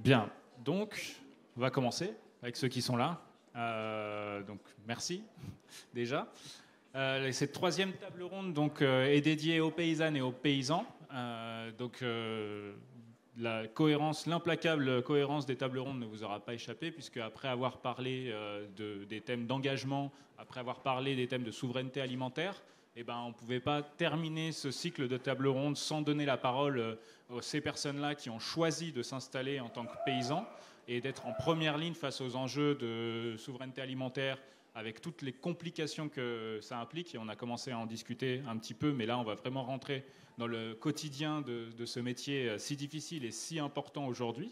Bien, donc on va commencer avec ceux qui sont là. Donc merci déjà. Cette troisième table ronde donc, est dédiée aux paysannes et aux paysans. La cohérence, l'implacable cohérence des tables rondes ne vous aura pas échappé, puisque après avoir parlé des thèmes d'engagement, après avoir parlé des thèmes de souveraineté alimentaire, on ne pouvait pas terminer ce cycle de table ronde sans donner la parole à ces personnes-là qui ont choisi de s'installer en tant que paysans et d'être en première ligne face aux enjeux de souveraineté alimentaire, avec toutes les complications que ça implique. Et on a commencé à en discuter un petit peu, mais là, on va vraiment rentrer dans le quotidien de ce métier si difficile et si important aujourd'hui.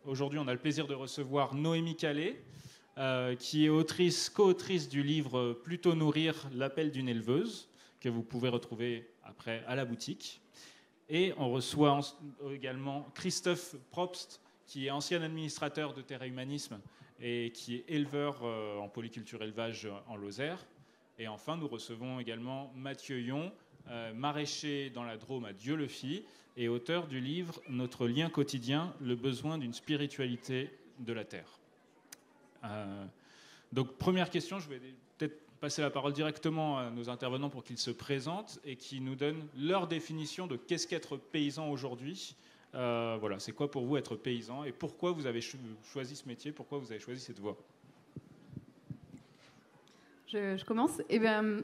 Aujourd'hui, on a le plaisir de recevoir Noémie Calais, qui est co-autrice du livre « Plutôt nourrir, l'appel d'une éleveuse », que vous pouvez retrouver après à la boutique. Et on reçoit également Christophe Probst, qui est ancien administrateur de Terra Humanisme et qui est éleveur en polyculture élevage en Lozère. Et enfin, nous recevons également Mathieu Yon, maraîcher dans la Drôme à Dieulefit et auteur du livre « Notre lien quotidien, le besoin d'une spiritualité de la terre ». Donc, première question, je vais peut-être passer la parole directement à nos intervenants pour qu'ils se présentent et qu'ils nous donnent leur définition de qu'est-ce qu'être paysan aujourd'hui. Voilà, c'est quoi pour vous être paysan et pourquoi vous avez choisi ce métier, pourquoi vous avez choisi cette voie? Je commence.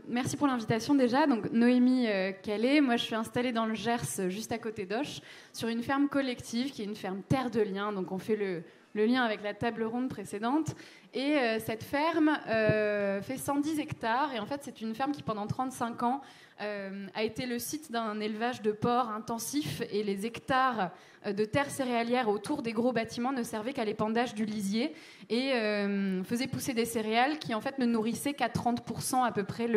Merci pour l'invitation déjà. Donc, Noémie Calais, moi je suis installée dans le Gers, juste à côté d'Auch, sur une ferme collective qui est une ferme Terre de Liens. Donc on fait le lien avec la table ronde précédente. Et cette ferme fait 110 hectares. Et en fait, c'est une ferme qui, pendant 35 ans, a été le site d'un élevage de porcs intensif. Et les hectares de terre céréalière autour des gros bâtiments ne servaient qu'à l'épandage du lisier et faisaient pousser des céréales qui, en fait, ne nourrissaient qu'à 30% à peu près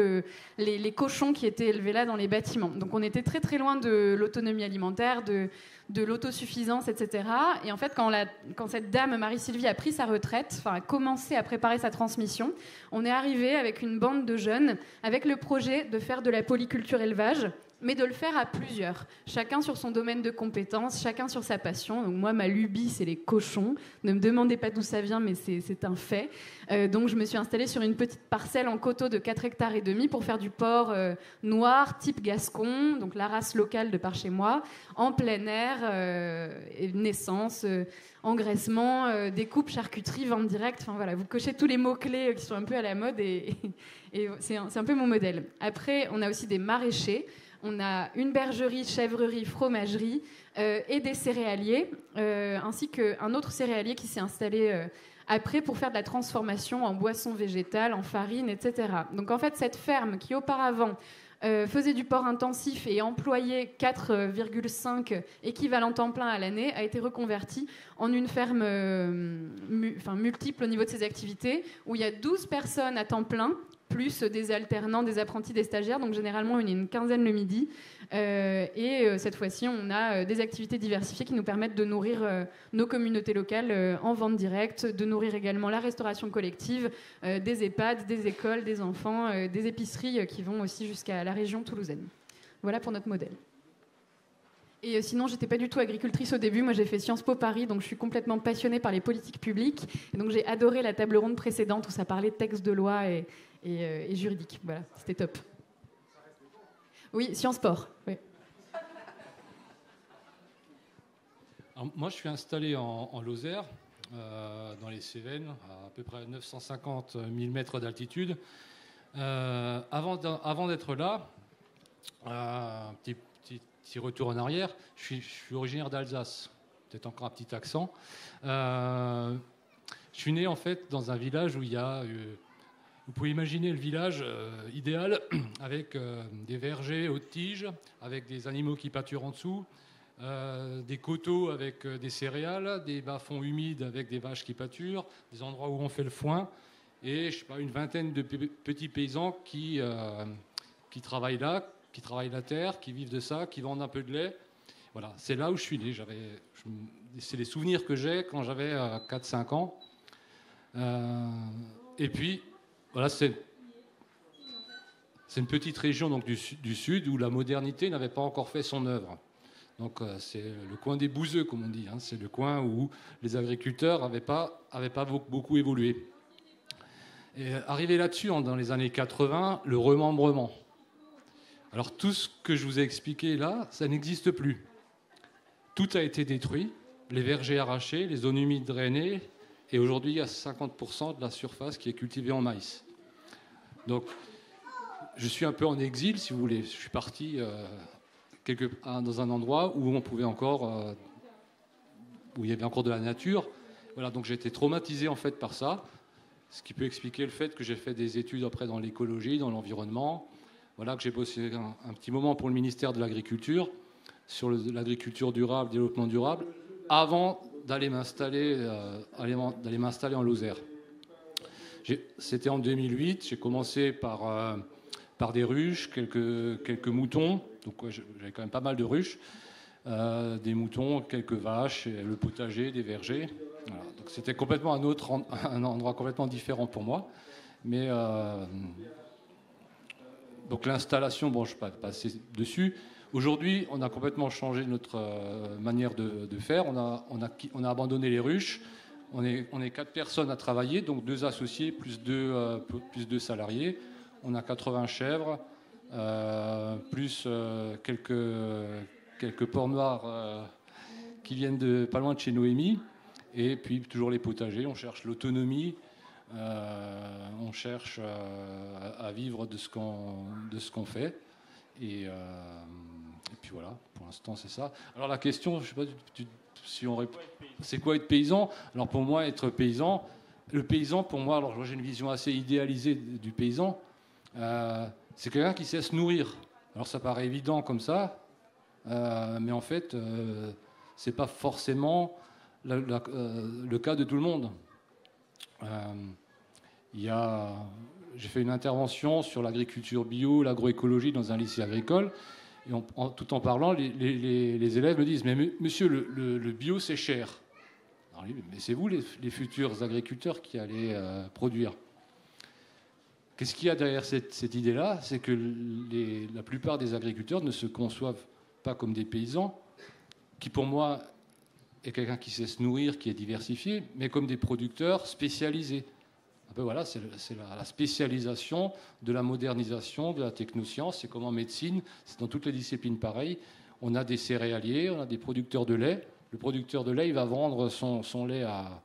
les cochons qui étaient élevés là dans les bâtiments. Donc, on était très, très loin de l'autonomie alimentaire, de l'autosuffisance, etc. Et en fait, quand cette dame, Marie-Sylvie, a pris sa retraite, enfin, a commencé à préparer sa transmission, on est arrivé avec une bande de jeunes, avec le projet de faire de la polyculture élevage, mais de le faire à plusieurs, chacun sur son domaine de compétences, chacun sur sa passion. Donc moi, ma lubie, c'est les cochons. Ne me demandez pas d'où ça vient, mais c'est un fait. Donc je me suis installée sur une petite parcelle en coteau de 4,5 hectares pour faire du porc noir, type gascon, donc la race locale de par chez moi, en plein air, naissance, engraissement, découpe, charcuterie, vente directe. Enfin voilà, vous cochez tous les mots-clés qui sont un peu à la mode et c'est un peu mon modèle. Après, on a aussi des maraîchers. On a une bergerie, chèvrerie, fromagerie et des céréaliers, ainsi qu'un autre céréalier qui s'est installé après pour faire de la transformation en boissons végétales, en farine, etc. Donc en fait, cette ferme qui auparavant faisait du porc intensif et employait 4,5 équivalents temps plein à l'année, a été reconvertie en une ferme multiple au niveau de ses activités, où il y a 12 personnes à temps plein, plus des alternants, des apprentis, des stagiaires. Donc généralement, on est une quinzaine le midi. Cette fois-ci, on a des activités diversifiées qui nous permettent de nourrir nos communautés locales en vente directe, de nourrir également la restauration collective, des EHPAD, des écoles, des enfants, des épiceries qui vont aussi jusqu'à la région toulousaine. Voilà pour notre modèle. Et sinon, j'étais pas du tout agricultrice au début. Moi, j'ai fait Sciences Po Paris, donc je suis complètement passionnée par les politiques publiques. Et donc, j'ai adoré la table ronde précédente où ça parlait de textes de loi et juridique. Voilà, c'était top. Oui, Sciences Po. Oui. Alors, moi, je suis installé en Lozère, dans les Cévennes, à peu près 950 000 mètres d'altitude. Avant d'être là, un petit retour en arrière, je suis originaire d'Alsace, peut-être encore un petit accent. Je suis né en fait dans un village où il y a... vous pouvez imaginer le village idéal avec des vergers hautes tiges, avec des animaux qui pâturent en dessous, des coteaux avec des céréales, des bas-fonds humides avec des vaches qui pâturent, des endroits où on fait le foin, et je sais pas, une vingtaine de petits paysans qui travaillent là, qui travaillent la terre, qui vivent de ça, qui vendent un peu de lait. Voilà, c'est là où je suis né. C'est les souvenirs que j'ai quand j'avais 4-5 ans. Et puis, voilà, c'est une petite région donc, du sud où la modernité n'avait pas encore fait son œuvre. Donc c'est le coin des bouseux, comme on dit. Hein. C'est le coin où les agriculteurs n'avaient pas beaucoup évolué. Et arrivé là-dessus, dans les années 80, le remembrement. Alors tout ce que je vous ai expliqué là, ça n'existe plus. Tout a été détruit, les vergers arrachés, les zones humides drainées, et aujourd'hui il y a 50% de la surface qui est cultivée en maïs. Donc je suis un peu en exil, si vous voulez. Je suis parti dans un endroit où on pouvait encore, où il y avait encore de la nature. Voilà, donc j'ai été traumatisé en fait par ça, ce qui peut expliquer le fait que j'ai fait des études après dans l'écologie, dans l'environnement. Voilà, que j'ai bossé un petit moment pour le ministère de l'Agriculture sur l'agriculture durable, développement durable, avant d'aller m'installer en Lozère. C'était en 2008. J'ai commencé par des ruches, quelques moutons. Donc ouais, j'avais quand même pas mal de ruches, des moutons, quelques vaches, le potager, des vergers. Voilà. Donc c'était complètement un endroit complètement différent pour moi. Mais donc l'installation, bon, je ne vais pas passer dessus. Aujourd'hui, on a complètement changé notre manière de faire. On a abandonné les ruches. On est 4 personnes à travailler, donc 2 associés plus 2 salariés. On a 80 chèvres, plus quelques porcs noirs qui viennent de pas loin de chez Noémie. Et puis toujours les potagers. On cherche l'autonomie. On cherche à vivre de ce qu'on fait. Et puis voilà, pour l'instant c'est ça. Alors la question, je ne sais pas si on répond, c'est quoi être paysan? Alors pour moi, être paysan, le paysan pour moi, alors j'ai une vision assez idéalisée du paysan, c'est quelqu'un qui sait se nourrir. Alors ça paraît évident comme ça, mais en fait, c'est pas forcément le cas de tout le monde. J'ai fait une intervention sur l'agriculture bio, l'agroécologie dans un lycée agricole. Et tout en parlant, les élèves me disent « Mais monsieur, le bio, c'est cher. » Alors, mais c'est vous, les futurs agriculteurs, qui allez produire. Qu'est-ce qu'il y a derrière cette idée-là? C'est que la plupart des agriculteurs ne se conçoivent pas comme des paysans, qui pour moi est quelqu'un qui sait se nourrir, qui est diversifié, mais comme des producteurs spécialisés. Un peu, voilà, c'est la spécialisation de la modernisation de la technoscience. C'est comme en médecine, c'est dans toutes les disciplines pareil. On a des céréaliers, on a des producteurs de lait. Le producteur de lait, il va vendre son lait à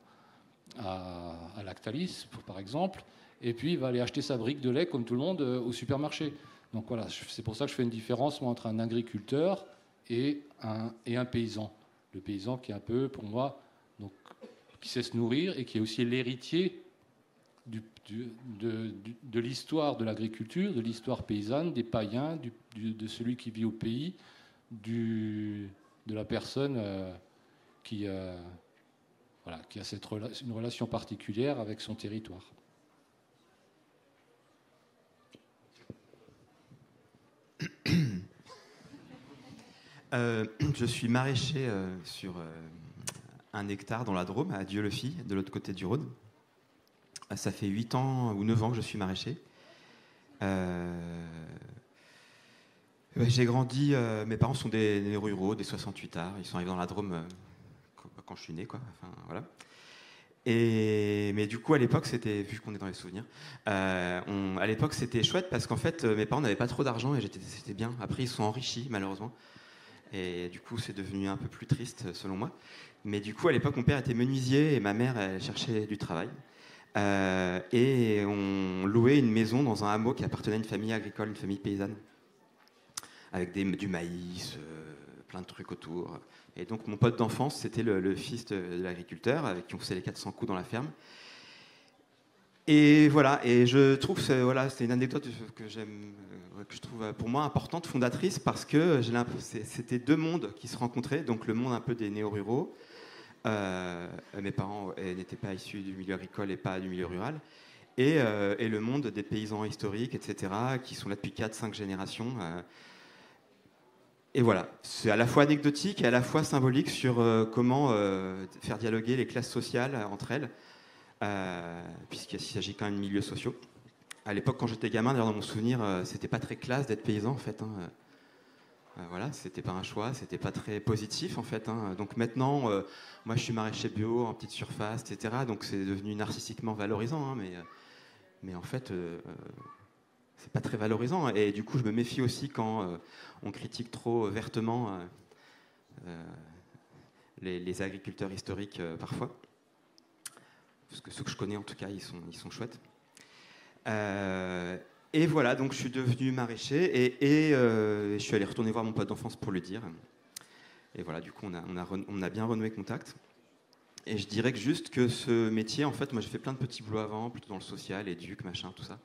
Lactalis, par exemple, et puis il va aller acheter sa brique de lait, comme tout le monde, au supermarché. Donc voilà, c'est pour ça que je fais une différence entre un agriculteur et un paysan. Le paysan qui est un peu, pour moi, donc, qui sait se nourrir et qui est aussi l'héritier de l'histoire de l'agriculture, de l'histoire paysanne, des païens, de celui qui vit au pays, de la personne qui a une relation particulière avec son territoire. Je suis maraîcher sur 1 hectare dans la Drôme, à Dieulefit, de l'autre côté du Rhône. Ça fait 8 ans ou 9 ans que je suis maraîcher. J'ai grandi, mes parents sont des ruraux, des 68ards. Ils sont arrivés dans la Drôme quand je suis né, quoi. Enfin, voilà. Mais du coup, à l'époque, c'était, vu qu'on est dans les souvenirs, à l'époque, c'était chouette parce qu'en fait, mes parents n'avaient pas trop d'argent et c'était bien. Après, ils se sont enrichis, malheureusement. Et du coup, c'est devenu un peu plus triste, selon moi. Mais du coup, à l'époque, mon père était menuisier et ma mère, elle cherchait du travail. Et on louait une maison dans un hameau qui appartenait à une famille agricole, une famille paysanne, avec du maïs, plein de trucs autour. Et donc mon pote d'enfance, c'était le fils de l'agriculteur, avec qui on faisait les 400 coups dans la ferme. Et voilà, et je trouve c'est une anecdote que je trouve pour moi importante, fondatrice, parce que c'était 2 mondes qui se rencontraient, donc le monde un peu des néo-ruraux. Mes parents n'étaient pas issus du milieu agricole et pas du milieu rural, et le monde des paysans historiques, etc., qui sont là depuis 4-5 générations. Et voilà, c'est à la fois anecdotique et à la fois symbolique sur comment faire dialoguer les classes sociales entre elles, puisqu'il s'agit quand même de milieux sociaux. À l'époque, quand j'étais gamin, d'ailleurs dans mon souvenir, c'était pas très classe d'être paysan en fait. Voilà, c'était pas un choix, c'était pas très positif en fait, hein. Donc maintenant, moi je suis maraîcher bio en petite surface, etc. Donc c'est devenu narcissiquement valorisant, hein, mais en fait, c'est pas très valorisant. Et du coup, je me méfie aussi quand on critique trop vertement les agriculteurs historiques parfois. Parce que ceux que je connais, en tout cas, ils sont chouettes. Et voilà, donc je suis devenu maraîcher et je suis allé retourner voir mon pote d'enfance pour lui dire. Et voilà, du coup, on a bien renoué contact. Et je dirais que juste que ce métier, en fait, moi j'ai fait plein de petits boulots avant, plutôt dans le social, éduc, machin, tout ça.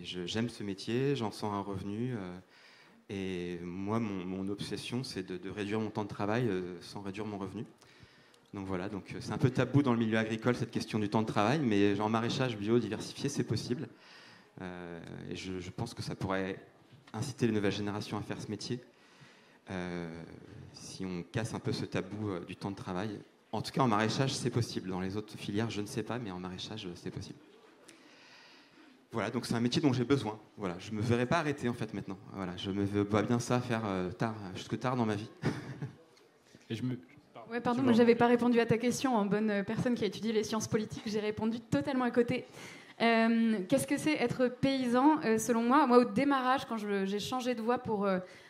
J'aime ce métier, j'en sens un revenu. Et moi, mon obsession, c'est de réduire mon temps de travail sans réduire mon revenu. Donc voilà, donc c'est un peu tabou dans le milieu agricole cette question du temps de travail, mais en maraîchage bio diversifié, c'est possible. Et je pense que ça pourrait inciter les nouvelles générations à faire ce métier. Si on casse un peu ce tabou du temps de travail. En tout cas, en maraîchage, c'est possible. Dans les autres filières, je ne sais pas, mais en maraîchage, c'est possible. Voilà, donc c'est un métier dont j'ai besoin. Voilà, je ne me verrai pas arrêter en fait maintenant. Voilà, je me vois bien ça faire jusque tard dans ma vie. Et Ouais, pardon, moi j'avais pas répondu à ta question en bonne personne qui a étudié les sciences politiques. J'ai répondu totalement à côté. Qu'est-ce que c'est être paysan selon moi, au démarrage, quand j'ai changé de voie pour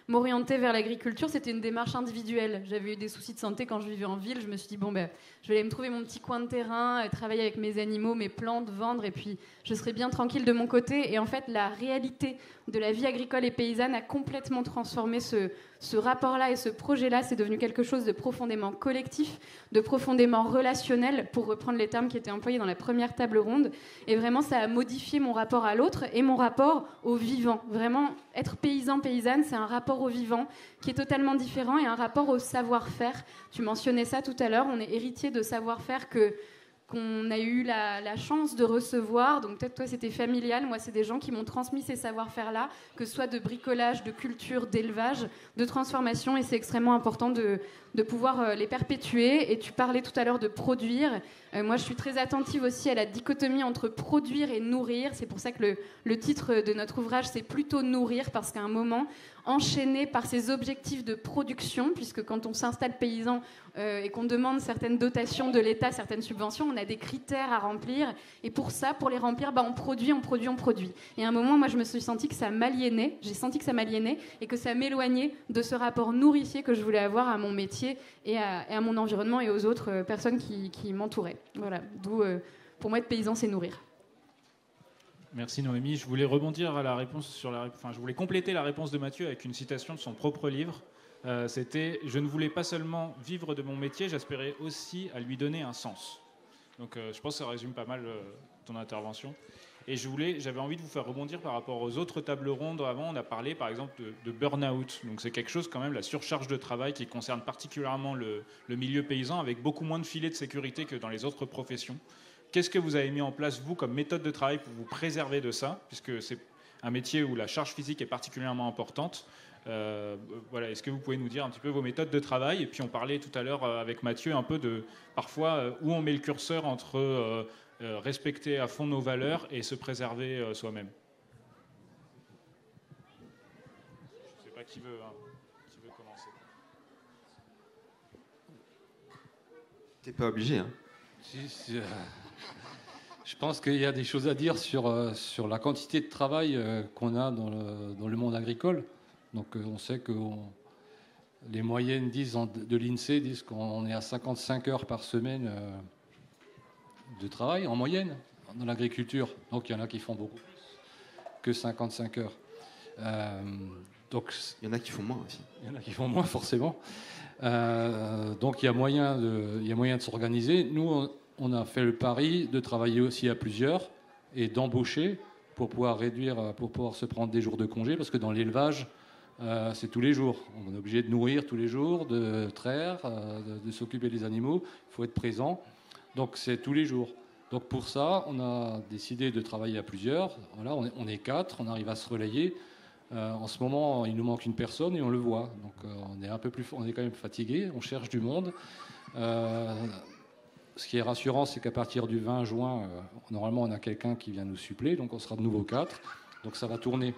m'orienter vers l'agriculture, c'était une démarche individuelle. J'avais eu des soucis de santé quand je vivais en ville. Je me suis dit, je vais aller me trouver mon petit coin de terrain, travailler avec mes animaux, mes plantes, vendre, et puis je serai bien tranquille de mon côté. Et en fait, la réalité de la vie agricole et paysanne a complètement transformé ce rapport-là et ce projet-là. C'est devenu quelque chose de profondément collectif, de profondément relationnel, pour reprendre les termes qui étaient employés dans la première table ronde. Et vraiment, ça a modifié mon rapport à l'autre et mon rapport au vivant. Vraiment, être paysan, paysanne, c'est un rapport au vivant qui est totalement différent et un rapport au savoir-faire. Tu mentionnais ça tout à l'heure, on est héritier de savoir-faire qu'on a eu la chance de recevoir. Donc peut-être toi c'était familial, moi c'est des gens qui m'ont transmis ces savoir-faire-là, que ce soit de bricolage, de culture, d'élevage, de transformation, et c'est extrêmement important de pouvoir les perpétuer. Et tu parlais tout à l'heure de produire. Moi je suis très attentive aussi à la dichotomie entre produire et nourrir. C'est pour ça que le titre de notre ouvrage c'est plutôt nourrir, parce qu'à un moment, enchaîné par ces objectifs de production, puisque quand on s'installe paysan et qu'on demande certaines dotations de l'État, certaines subventions, on a des critères à remplir, et pour ça, pour les remplir, on produit. Et à un moment, moi je me suis sentie que ça m'aliénait, et que ça m'éloignait de ce rapport nourricier que je voulais avoir à mon métier et à mon environnement et aux autres personnes qui m'entouraient. Voilà, d'où pour moi être paysan c'est nourrir. Merci Noémie. Je voulais rebondir à la réponse je voulais compléter la réponse de Mathieu avec une citation de son propre livre. C'était « Je ne voulais pas seulement vivre de mon métier, j'aspirais aussi à lui donner un sens ». Donc je pense que ça résume pas mal ton intervention. Et j'avais envie de vous faire rebondir par rapport aux autres tables rondes. Avant, on a parlé par exemple de burn-out. Donc c'est quelque chose quand même, la surcharge de travail qui concerne particulièrement le milieu paysan, avec beaucoup moins de filets de sécurité que dans les autres professions. Qu'est-ce que vous avez mis en place, vous, comme méthode de travail pour vous préserver de ça, puisque c'est un métier où la charge physique est particulièrement importante. Voilà, est-ce que vous pouvez nous dire un petit peu vos méthodes de travail? Et puis on parlait tout à l'heure avec Mathieu un peu de parfois où on met le curseur entre respecter à fond nos valeurs et se préserver soi-même. Je ne sais pas qui veut commencer. T'es pas obligé, hein. Je pense qu'il y a des choses à dire sur la quantité de travail qu'on a dans le monde agricole. Donc on sait que les moyennes de l'INSEE disent qu'on est à 55 heures par semaine de travail en moyenne dans l'agriculture. Donc il y en a qui font beaucoup plus que 55 heures. Donc, il y en a qui font moins aussi. Il y en a qui font moins forcément. Donc il y a moyen de s'organiser. Nous, on a fait le pari de travailler aussi à plusieurs et d'embaucher pour pouvoir se prendre des jours de congé, parce que dans l'élevage, c'est tous les jours. On est obligé de nourrir tous les jours, de traire, de s'occuper des animaux. Il faut être présent. Donc c'est tous les jours. Donc pour ça, on a décidé de travailler à plusieurs. Voilà, on est 4, on arrive à se relayer. En ce moment, il nous manque une personne et on le voit. Donc on est quand même fatigué, on cherche du monde. Ce qui est rassurant, c'est qu'à partir du 20 juin, normalement, on a quelqu'un qui vient nous suppléer, donc on sera de nouveau 4. Donc ça va tourner.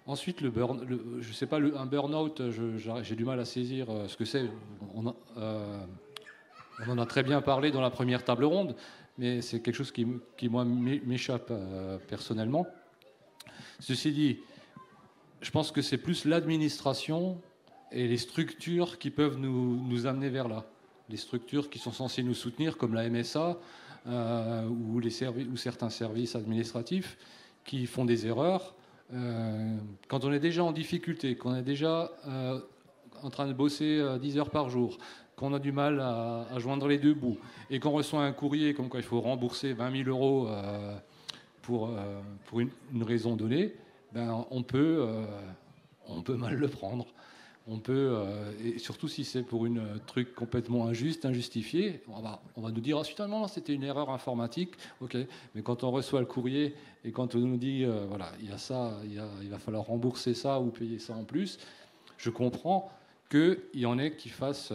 Ensuite, je sais pas, un burn-out, j'ai du mal à saisir ce que c'est. On en a très bien parlé dans la première table ronde, mais c'est quelque chose qui moi, m'échappe personnellement. Ceci dit, je pense que c'est plus l'administration et les structures qui peuvent nous amener vers là. Les structures qui sont censées nous soutenir, comme la MSA ou certains services administratifs qui font des erreurs. Quand on est déjà en difficulté, qu'on est déjà en train de bosser 10 heures par jour, qu'on a du mal à joindre les deux bouts, et qu'on reçoit un courrier comme quoi il faut rembourser 20 000 euros pour une raison donnée, ben on peut mal le prendre. On peut, et surtout si c'est pour un truc complètement injuste, injustifié, on va nous dire non, c'était une erreur informatique, ok. Mais quand on reçoit le courrier et quand on nous dit voilà, il y a ça, il va falloir rembourser ça ou payer ça en plus, je comprends qu'il y en ait qui fassent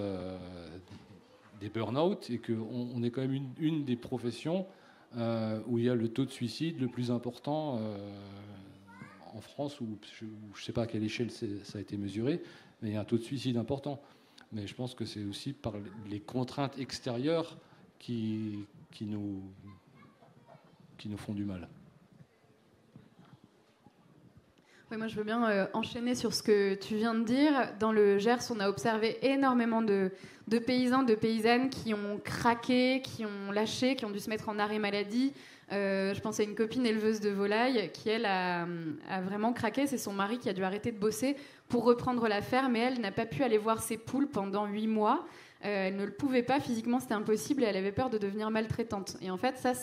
des burn-out et qu'on est quand même une des professions où il y a le taux de suicide le plus important en France, où je ne sais pas à quelle échelle ça a été mesuré, mais il y a un taux de suicide important. Mais je pense que c'est aussi par les contraintes extérieures qui nous font du mal. Oui, moi je veux bien enchaîner sur ce que tu viens de dire. Dans le Gers, on a observé énormément de paysans, de paysannes qui ont craqué, qui ont lâché, qui ont dû se mettre en arrêt maladie. Je pense à une copine éleveuse de volailles qui, elle, a vraiment craqué. C'est son mari qui a dû arrêter de bosser pour reprendre la ferme, et elle n'a pas pu aller voir ses poules pendant 8 mois. Elle ne le pouvait pas, physiquement c'était impossible, et elle avait peur de devenir maltraitante. Et en fait, ça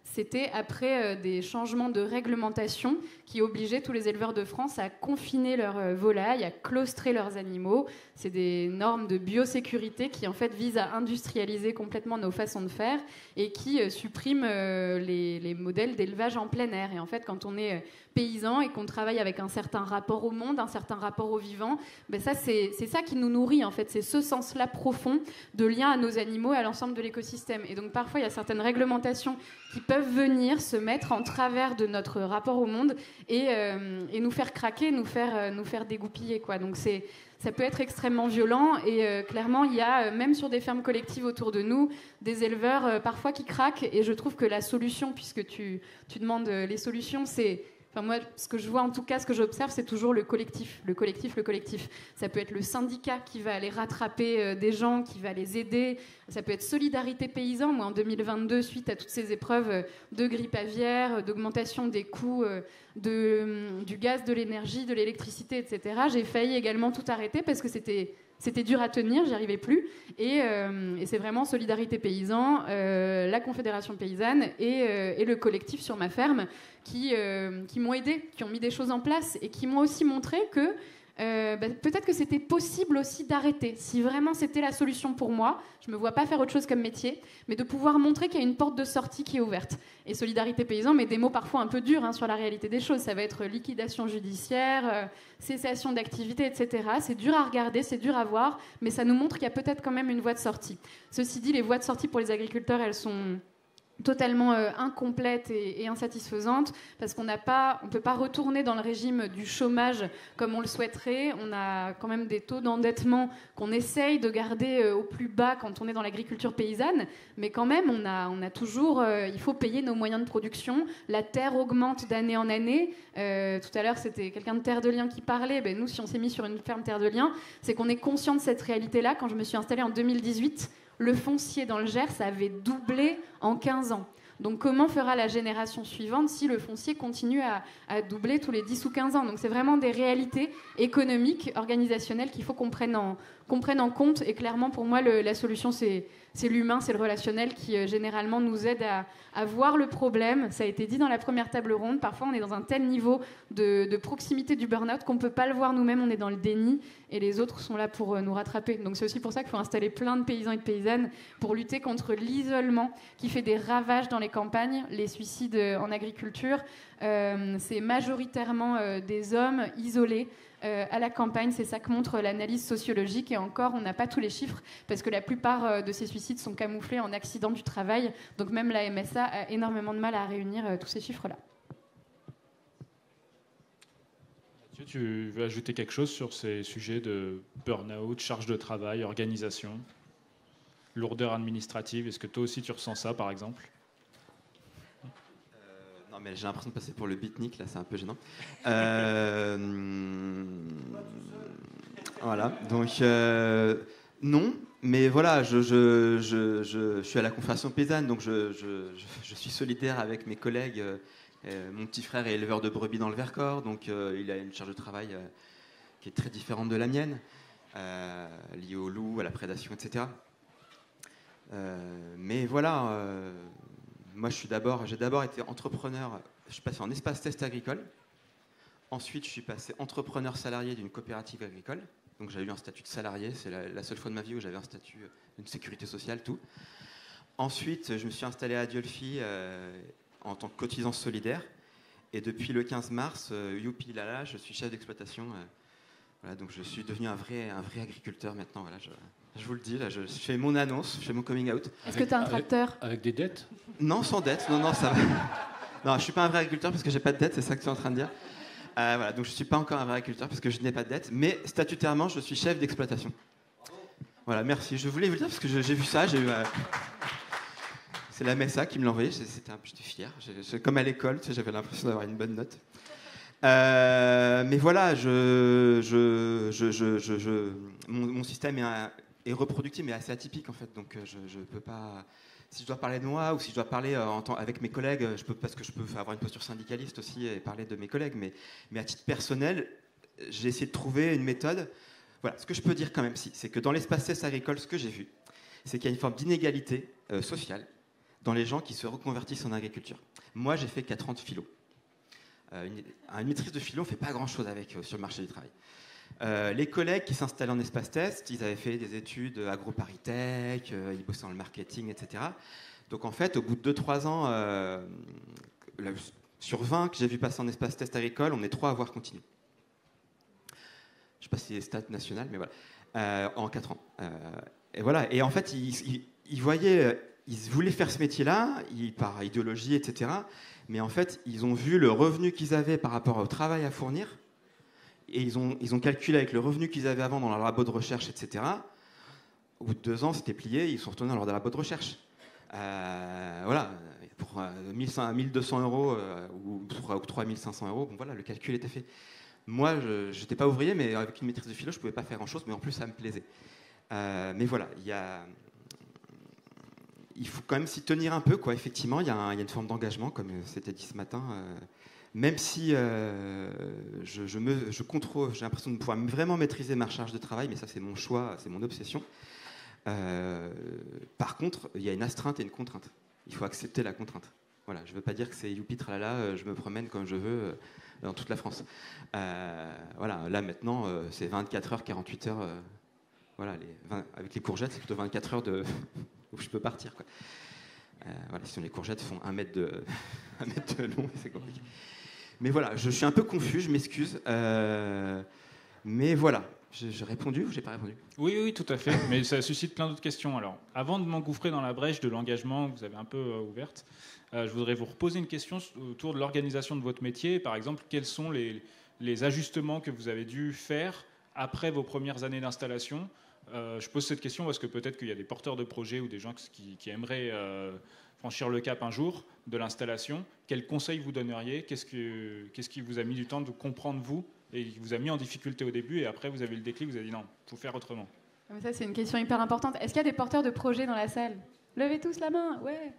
c'était après des changements de réglementation qui obligeaient tous les éleveurs de France à confiner leurs volailles, à claustrer leurs animaux. C'est des normes de biosécurité qui en fait visent à industrialiser complètement nos façons de faire et qui suppriment les modèles d'élevage en plein air. Et en fait, quand on est paysan et qu'on travaille avec un certain rapport au monde, un certain rapport au vivant, ben ça, c'est ça qui nous nourrit en fait. C'est ce sens-là profond de lien à nos animaux et à l'ensemble de l'écosystème. Et donc parfois, il y a certaines réglementations qui peuvent venir se mettre en travers de notre rapport au monde et nous faire craquer, nous faire dégoupiller, quoi. Donc ça peut être extrêmement violent, et clairement il y a même sur des fermes collectives autour de nous des éleveurs parfois qui craquent, et je trouve que la solution, puisque tu demandes les solutions, c'est... Enfin, moi, ce que je vois, en tout cas, ce que j'observe, c'est toujours le collectif. Le collectif. Ça peut être le syndicat qui va aller rattraper des gens, qui va les aider. Ça peut être Solidarité Paysan. Moi, en 2022, suite à toutes ces épreuves de grippe aviaire, d'augmentation des coûts du gaz, de l'énergie, de l'électricité, etc., j'ai failli également tout arrêter parce que c'était dur à tenir, j'y arrivais plus. Et c'est vraiment Solidarité Paysan, la Confédération Paysanne et le collectif sur ma ferme qui m'ont aidé, qui ont mis des choses en place et qui m'ont aussi montré que peut-être que c'était possible aussi d'arrêter. Si vraiment c'était la solution pour moi, je ne me vois pas faire autre chose comme métier, mais de pouvoir montrer qu'il y a une porte de sortie qui est ouverte. Et Solidarité Paysan met des mots parfois un peu durs sur la réalité des choses. Ça va être liquidation judiciaire, cessation d'activité, etc. C'est dur à regarder, c'est dur à voir, mais ça nous montre qu'il y a peut-être quand même une voie de sortie. Ceci dit, les voies de sortie pour les agriculteurs, elles sont totalement incomplète et insatisfaisante, parce qu'on ne peut pas retourner dans le régime du chômage comme on le souhaiterait. On a quand même des taux d'endettement qu'on essaye de garder au plus bas quand on est dans l'agriculture paysanne, mais quand même on a toujours, il faut payer nos moyens de production. La terre augmente d'année en année. Tout à l'heure c'était quelqu'un de Terre de Liens qui parlait. Nous, si on s'est mis sur une ferme Terre de Liens, c'est qu'on est conscient de cette réalité-là. Quand je me suis installée en 2018, le foncier dans le Gers avait doublé en 15 ans. Donc comment fera la génération suivante si le foncier continue à doubler tous les 10 ou 15 ans? Donc c'est vraiment des réalités économiques, organisationnelles qu'il faut qu'on prenne en compte. Et clairement, pour moi, la solution, c'est l'humain, c'est le relationnel qui généralement nous aide à voir le problème. Ça a été dit dans la première table ronde. Parfois, on est dans un tel niveau de proximité du burn-out qu'on ne peut pas le voir nous-mêmes. On est dans le déni et les autres sont là pour nous rattraper. Donc c'est aussi pour ça qu'il faut installer plein de paysans et de paysannes pour lutter contre l'isolement qui fait des ravages dans les campagnes, les suicides en agriculture. C'est majoritairement des hommes isolés à la campagne. C'est ça que montre l'analyse sociologique, et encore on n'a pas tous les chiffres parce que la plupart de ces suicides sont camouflés en accidents du travail, donc même la MSA a énormément de mal à réunir tous ces chiffres-là. Tu veux ajouter quelque chose sur ces sujets de burn-out, charge de travail, organisation, lourdeur administrative? Est-ce que toi aussi tu ressens ça, par exemple? Non, mais j'ai l'impression de passer pour le beatnik, là, c'est un peu gênant. Voilà, donc non, mais voilà, je suis à la Confédération paysanne, donc je suis solidaire avec mes collègues. Mon petit frère est éleveur de brebis dans le Vercors, donc il a une charge de travail qui est très différente de la mienne, liée au loup, à la prédation, etc. Mais voilà, moi j'ai d'abord été entrepreneur, je suis passé en espace test agricole, ensuite je suis passé entrepreneur salarié d'une coopérative agricole, donc j'ai eu un statut de salarié, c'est la seule fois de ma vie où j'avais un statut d'une sécurité sociale, tout. Ensuite je me suis installé à Adiolfi en tant que cotisant solidaire, et depuis le 15 mars, youpi lala, je suis chef d'exploitation. Voilà, donc je suis devenu un vrai agriculteur maintenant, voilà, je vous le dis, là, je fais mon annonce, je fais mon coming out. Est-ce que tu as un tracteur? Avec des dettes? Non, sans dette, non, ça va. Non, je ne suis pas un vrai agriculteur parce que j'ai pas de dette, c'est ça que tu es en train de dire. Voilà, donc je ne suis pas encore un vrai agriculteur parce que je n'ai pas de dette, mais statutairement, je suis chef d'exploitation. Voilà, merci. Je voulais vous le dire parce que j'ai vu ça, j'ai eu... C'est la MESA qui me l'a envoyé, j'étais fier. Comme à l'école, tu sais, j'avais l'impression d'avoir une bonne note. Mais voilà, mon système est reproductible mais assez atypique en fait, donc je peux pas. Si je dois parler de moi ou si je dois parler avec mes collègues, je peux, parce que je peux avoir une posture syndicaliste aussi et parler de mes collègues, mais à titre personnel, j'ai essayé de trouver une méthode. Voilà, ce que je peux dire quand même, c'est que dans l'espace test agricole, ce que j'ai vu, c'est qu'il y a une forme d'inégalité sociale dans les gens qui se reconvertissent en agriculture. Moi, j'ai fait 4 ans de philo. Une maîtrise de philo, on ne fait pas grand-chose avec sur le marché du travail. Les collègues qui s'installaient en espace test, ils avaient fait des études agro-paritech, ils bossaient dans le marketing, etc. Donc en fait, au bout de 2-3 ans, sur 20 que j'ai vu passer en espace test agricole, on est 3 à avoir continué. Je ne sais pas si c'est stats nationales, mais voilà, en 4 ans. Et voilà. Et en fait, ils voyaient, ils voulaient faire ce métier-là, par idéologie, etc. Mais en fait, ils ont vu le revenu qu'ils avaient par rapport au travail à fournir, et ils ont calculé avec le revenu qu'ils avaient avant dans leur labo de recherche, etc. Au bout de 2 ans, c'était plié, ils sont retournés dans leur labo de recherche. Voilà, pour 1200 euros ou 3500 euros, bon, voilà, le calcul était fait. Moi, je n'étais pas ouvrier, mais avec une maîtrise de philo, je ne pouvais pas faire grand-chose, mais en plus, ça me plaisait. Mais voilà, il faut quand même s'y tenir un peu, quoi. Effectivement, il y a une forme d'engagement, comme c'était dit ce matin. Même si je contrôle, j'ai l'impression de pouvoir vraiment maîtriser ma charge de travail, mais ça, c'est mon choix, c'est mon obsession. Par contre, il y a une astreinte et une contrainte. Il faut accepter la contrainte. Voilà, je ne veux pas dire que c'est youpi tralala, je me promène comme je veux dans toute la France. Voilà, là maintenant, c'est 24 heures, 48 heures. Voilà, avec les courgettes, c'est plutôt 24 heures où je peux partir, quoi. Voilà, sinon les courgettes font 1 mètre de long, c'est compliqué. Mais voilà, je suis un peu confus, je m'excuse. Mais voilà, j'ai répondu ou j'ai pas répondu? Oui, tout à fait. Mais ça suscite plein d'autres questions. Alors, avant de m'engouffrer dans la brèche de l'engagement que vous avez un peu ouverte, je voudrais vous reposer une question autour de l'organisation de votre métier. Par exemple, quels sont les ajustements que vous avez dû faire après vos premières années d'installation? Je pose cette question parce que peut-être qu'il y a des porteurs de projets ou des gens qui aimeraient franchir le cap un jour de l'installation. Quels conseils vous donneriez? Qu'est-ce qui vous a mis du temps de comprendre, vous, et qui vous a mis en difficulté au début, et après vous avez le déclic, vous avez dit non, il faut faire autrement? Ça, c'est une question hyper importante. Est-ce qu'il y a des porteurs de projets dans la salle? Levez tous la main, ouais.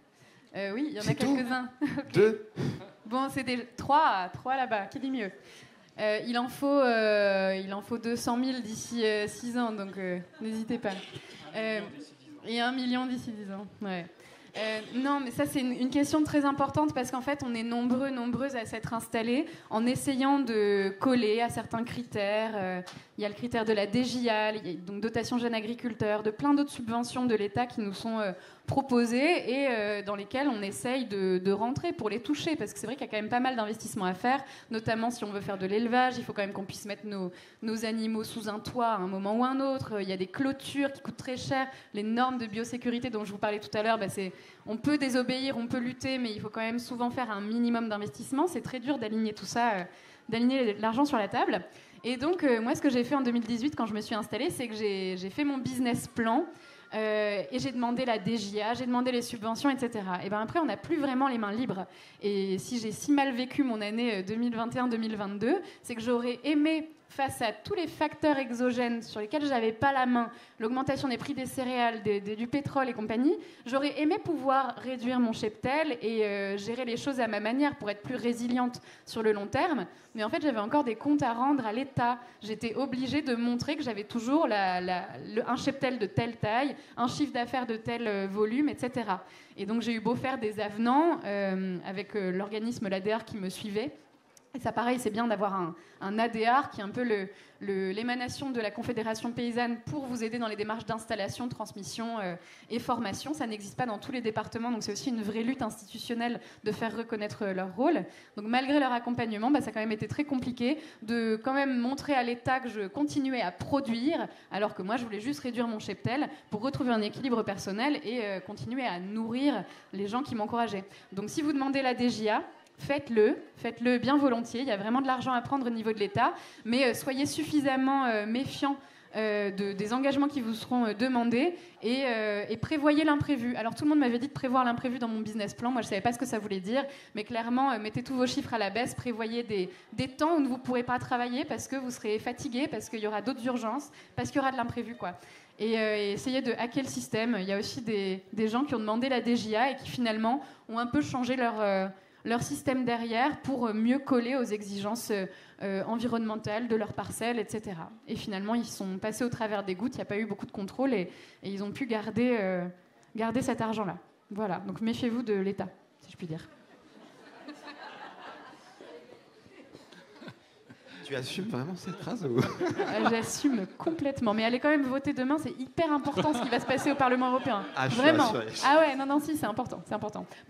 Oui, il y en a quelques-uns. Okay. 2. Bon, c'était 3 là-bas. Qui dit mieux? Il en faut 200 000 d'ici 6 ans, donc n'hésitez pas. Et 1 million d'ici 10 ans. Ouais. Non, mais ça, c'est une question très importante parce qu'en fait, on est nombreuses à s'être installés en essayant de coller à certains critères. Il y a le critère de la DJA, donc dotation jeune agriculteur, de plein d'autres subventions de l'État qui nous sont proposées et dans lesquelles on essaye de rentrer pour les toucher, parce que c'est vrai qu'il y a quand même pas mal d'investissements à faire, notamment si on veut faire de l'élevage, il faut quand même qu'on puisse mettre nos animaux sous un toit à un moment ou un autre. Il y a des clôtures qui coûtent très cher, les normes de biosécurité dont je vous parlais tout à l'heure, on peut désobéir, on peut lutter, mais il faut quand même souvent faire un minimum d'investissement. C'est très dur d'aligner tout ça d'aligner l'argent sur la table. Et donc, moi, ce que j'ai fait en 2018 quand je me suis installée, c'est que j'ai fait mon business plan. Et j'ai demandé la DGA, j'ai demandé les subventions, etc. Et ben après, on n'a plus vraiment les mains libres. Et si j'ai si mal vécu mon année 2021-2022, c'est que j'aurais aimé, face à tous les facteurs exogènes sur lesquels je n'avais pas la main, l'augmentation des prix des céréales, du pétrole et compagnie, j'aurais aimé pouvoir réduire mon cheptel et gérer les choses à ma manière pour être plus résiliente sur le long terme. Mais en fait, j'avais encore des comptes à rendre à l'État. J'étais obligée de montrer que j'avais toujours un cheptel de telle taille, un chiffre d'affaires de tel volume, etc. Et donc, j'ai eu beau faire des avenants avec l'organisme, l'ADR, qui me suivait. Et ça, pareil, c'est bien d'avoir un ADR qui est un peu l'émanation de la Confédération paysanne pour vous aider dans les démarches d'installation, transmission et formation. Ça n'existe pas dans tous les départements, donc c'est aussi une vraie lutte institutionnelle de faire reconnaître leur rôle. Donc malgré leur accompagnement, ça a quand même été très compliqué de quand même montrer à l'État que je continuais à produire, alors que moi, je voulais juste réduire mon cheptel pour retrouver un équilibre personnel et continuer à nourrir les gens qui m'encourageaient. Donc si vous demandez la DGA, faites-le bien volontiers. Il y a vraiment de l'argent à prendre au niveau de l'État, mais soyez suffisamment méfiants des engagements qui vous seront demandés et prévoyez l'imprévu. Alors tout le monde m'avait dit de prévoir l'imprévu dans mon business plan. Moi, je ne savais pas ce que ça voulait dire, mais clairement, mettez tous vos chiffres à la baisse, prévoyez des temps où vous ne pourrez pas travailler parce que vous serez fatigué, parce qu'il y aura d'autres urgences, parce qu'il y aura de l'imprévu, quoi. Et essayez de hacker le système. Il y a aussi des gens qui ont demandé la DGA et qui finalement ont un peu changé leur système derrière pour mieux coller aux exigences environnementales de leur parcelle, etc. Et finalement, ils sont passés au travers des gouttes, il n'y a pas eu beaucoup de contrôle et ils ont pu garder cet argent-là. Voilà, donc méfiez-vous de l'État, si je puis dire. Tu assumes vraiment cette phrase ou... J'assume complètement. Mais allez quand même voter demain, c'est hyper important ce qui va se passer au Parlement européen. Ah, vraiment. Ah ouais, non, si, c'est important.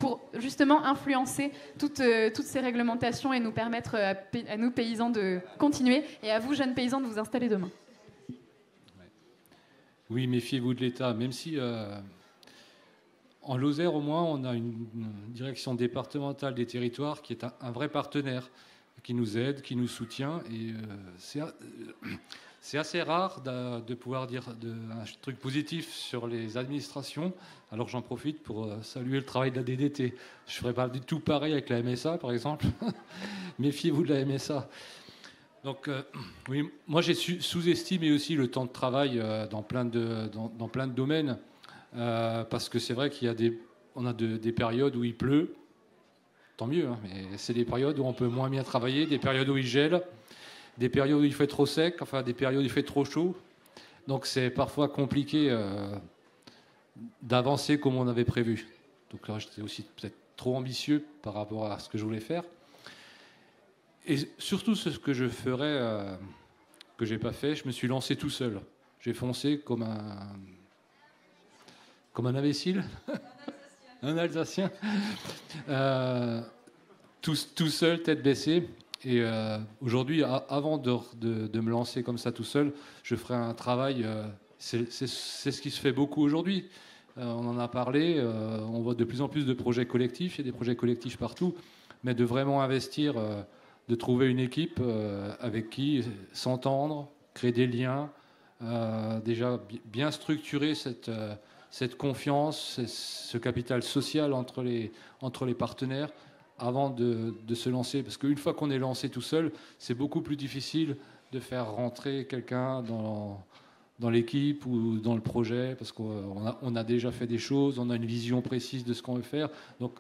Pour justement influencer toutes ces réglementations et nous permettre à nous paysans de continuer et à vous jeunes paysans de vous installer demain. Oui, méfiez-vous de l'État, même si en Lozère au moins on a une direction départementale des territoires qui est un vrai partenaire, qui nous aide, qui nous soutient. Et c'est assez rare de pouvoir dire un truc positif sur les administrations. Alors j'en profite pour saluer le travail de la DDT. Je ne ferai pas du tout pareil avec la MSA, par exemple. Méfiez-vous de la MSA. Donc, oui, moi j'ai sous-estimé aussi le temps de travail dans plein de domaines. Parce que c'est vrai qu'on a des périodes où il pleut. Tant mieux, hein, mais c'est des périodes où on peut moins bien travailler, des périodes où il gèle, des périodes où il fait trop sec, enfin des périodes où il fait trop chaud. Donc c'est parfois compliqué d'avancer comme on avait prévu. Donc là, j'étais aussi peut-être trop ambitieux par rapport à ce que je voulais faire. Et surtout ce que je ferais, que j'ai pas fait, je me suis lancé tout seul. J'ai foncé comme un imbécile. Un Alsacien, tout seul, tête baissée. Et aujourd'hui, avant de me lancer comme ça tout seul, je ferai un travail. C'est ce qui se fait beaucoup aujourd'hui. On en a parlé. On voit de plus en plus de projets collectifs. Il y a des projets collectifs partout. Mais de vraiment investir, de trouver une équipe avec qui s'entendre, créer des liens, déjà bien structurer cette confiance, ce capital social entre les partenaires avant de se lancer. Parce qu'une fois qu'on est lancé tout seul, c'est beaucoup plus difficile de faire rentrer quelqu'un dans l'équipe ou dans le projet, parce qu'on a déjà fait des choses, on a une vision précise de ce qu'on veut faire. Donc,